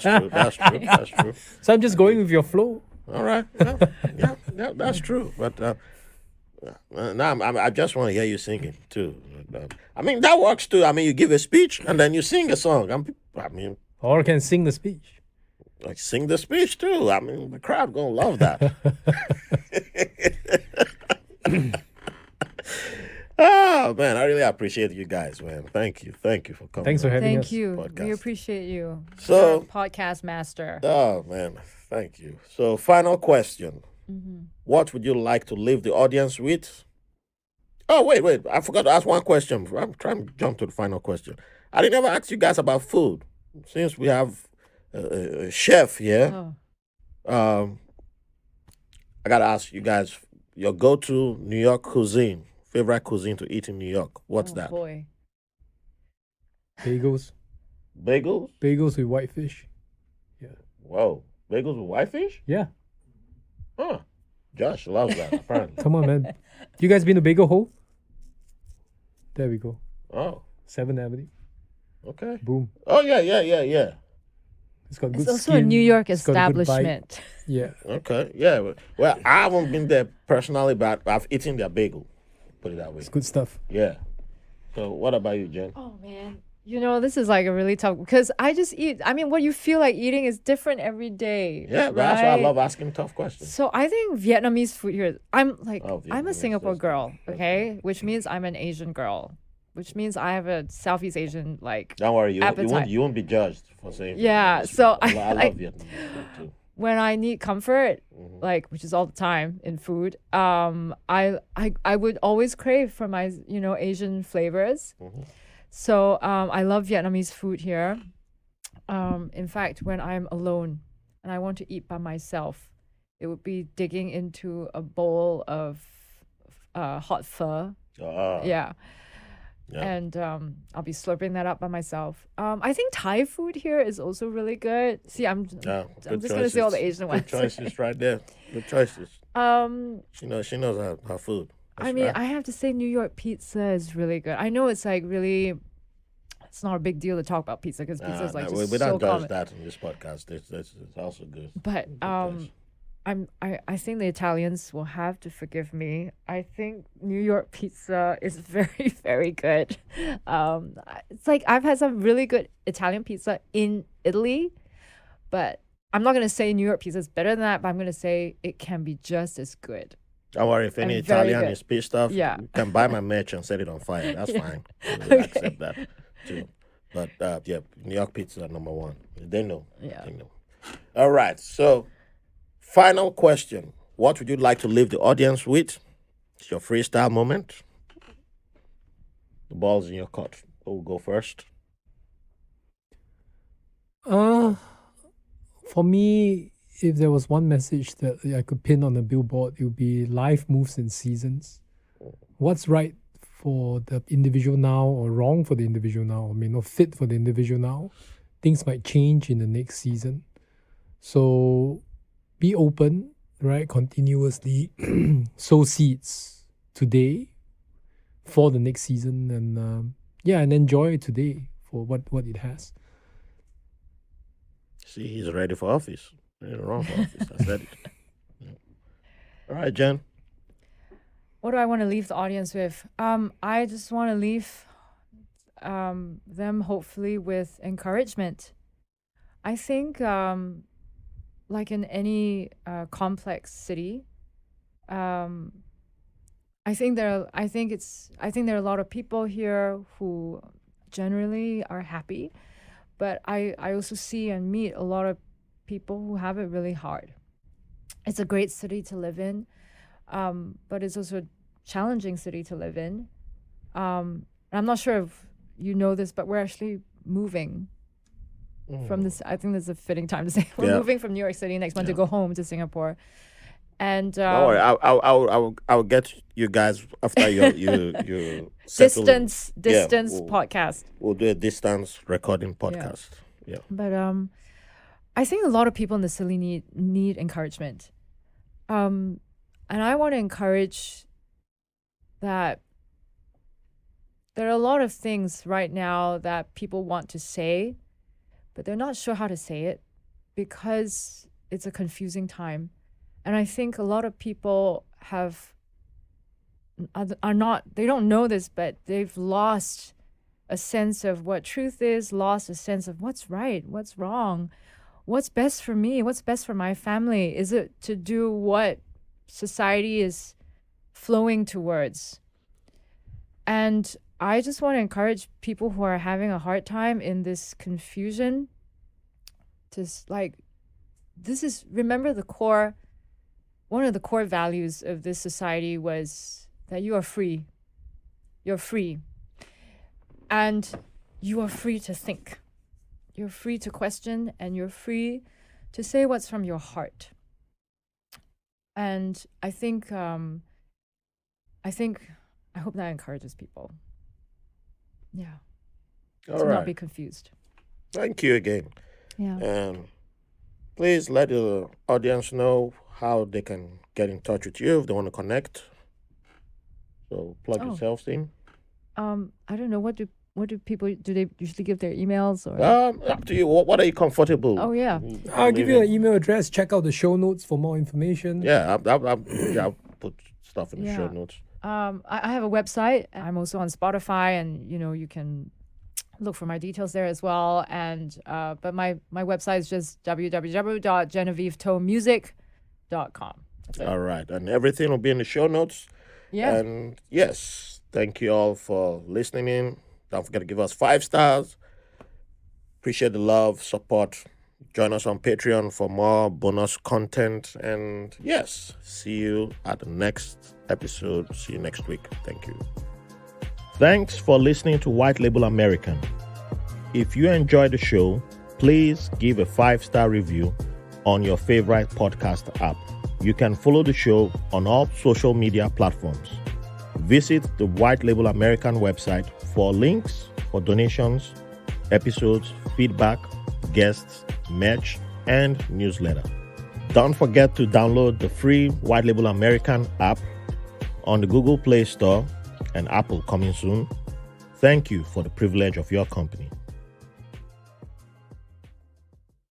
true. That's true. So I'm just going with your flow. All right. Yeah, that's true. But now I just want to hear you singing too. I mean, that works too. I mean, you give a speech and then you sing a song. Or I can sing the speech. Like sing the speech too. I mean, the crowd gonna love that. Oh man, I really appreciate you guys, man. Thank you for coming. Thanks for having us. Thank you. Podcast. We appreciate you. So, You're a podcast master. Oh man, thank you. So, final question: What would you like to leave the audience with? Oh wait, I forgot to ask one question. I'm trying to jump to the final question. I didn't ever ask you guys about food. Since we have a chef here, I gotta ask you guys your go-to New York cuisine. Favorite cuisine to eat in New York? What's that? Boy. Bagels. Bagels? Bagels with whitefish. Yeah. Whoa. Bagels with whitefish? Yeah. Huh. Josh loves that, apparently. Come on, man. You guys been to Bagel Hole? There we go. Oh. 7th Avenue. Okay. Boom. Oh, yeah. It's got good It's also skin. a New York It's got a good bite. establishment. Yeah. Okay. Yeah. Well, I haven't been there personally, but I've eaten their bagel. Put it that way. It's good stuff. Yeah. So what about you, Jen? Oh man. This is like a really tough, because I just eat. I mean, what you feel like eating is different every day. Yeah, but that's why I love asking tough questions. So I think Vietnamese food here. I'm a Vietnamese, Singapore that's girl, okay, which means I'm an Asian girl, which means I have a Southeast Asian Don't worry, appetite. you won't be judged for saying. Yeah, so I love Vietnamese food too. When I need comfort, which is all the time in food, I would always crave for my Asian flavors. So I love Vietnamese food here. In fact, when I'm alone and I want to eat by myself, it would be digging into a bowl of hot pho. Yeah. And I'll be slurping that up by myself. I think Thai food here is also really good. See, I'm just going to say all the Asian ones. Good choices right there. Good choices. She knows her food. I mean, I have to say New York pizza is really good. I know it's like really, it's not a big deal to talk about pizza because pizza is like just we so don't judge common. that in this podcast. It's also good. But I think the Italians will have to forgive me. I think New York pizza is very, very good. It's like I've had some really good Italian pizza in Italy, but I'm not gonna say New York pizza is better than that, but I'm gonna say it can be just as good. Don't worry, if any And very Italian good. is pissed off, Yeah. you can buy my merch and set it on fire. That's Yeah. fine. We'll accept that too. But yeah, New York pizza number one. They know. Yeah. They know. All right. So, final question: what would you like to leave the audience with? It's your freestyle moment. The ball's in your court. Who will go first? For me, if there was one message that I could pin on a billboard, it would be life moves in seasons. What's right for the individual now or wrong for the individual now or may not fit for the individual now, things might change in the next season. So be open, right? Continuously sow seeds today for the next season and and enjoy today for what it has. See, he's ready for office. Ready to run for office. I said it. Yeah. All right, Jen. What do I want to leave the audience with? I just want to leave them hopefully with encouragement. I think, like in any complex city, I think there are a lot of people here who generally are happy, but I also see and meet a lot of people who have it really hard. It's a great city to live in, but it's also a challenging city to live in. I'm not sure if you know this, but we're actually moving from this. I think this is a fitting time to say we're moving from New York City next month to go home to Singapore. And don't worry, I'll get you guys after you settle in. distance we'll podcast. We'll do a distance recording podcast. Yeah. But I think a lot of people in the city need encouragement. And I want to encourage that there are a lot of things right now that people want to say, but they're not sure how to say it because it's a confusing time. And I think a lot of people they don't know this, but they've lost a sense of what truth is, lost a sense of what's right, what's wrong, what's best for me, what's best for my family. Is it to do what society is flowing towards? And I just want to encourage people who are having a hard time in this confusion to remember one of the core values of this society was that you are free. You're free. And you are free to think. You're free to question, and you're free to say what's from your heart. And I hope that encourages people. Yeah. All Not right. be confused. Thank you again. Yeah. And please let the audience know how they can get in touch with you if they want to connect. So plug yourselves in. I don't know, what do people do? They usually give their emails or Up to you. What are you comfortable? Oh, yeah. I'll give you an email address. Check out the show notes for more information. Yeah, I'll put stuff in the show Yeah. notes. I have a website. I'm also on Spotify, and you can look for my details there as well. And but my website is just www.genevievetomusic.com. That's it. All right, and everything will be in the show notes. Yeah. And yes, thank you all for listening in. Don't forget to give us 5 stars. Appreciate the love, support. Join us on Patreon for more bonus content. And yes, see you at the next episode. See you next week. Thank you. Thanks for listening to White Label American. If you enjoyed the show, please give a 5-star review on your favorite podcast app. You can follow the show on all social media platforms. Visit the White Label American website for links for donations, episodes, feedback, guests, merch, and newsletter. Don't forget to download the free White Label American app on the Google Play Store and Apple coming soon. Thank you for the privilege of your company.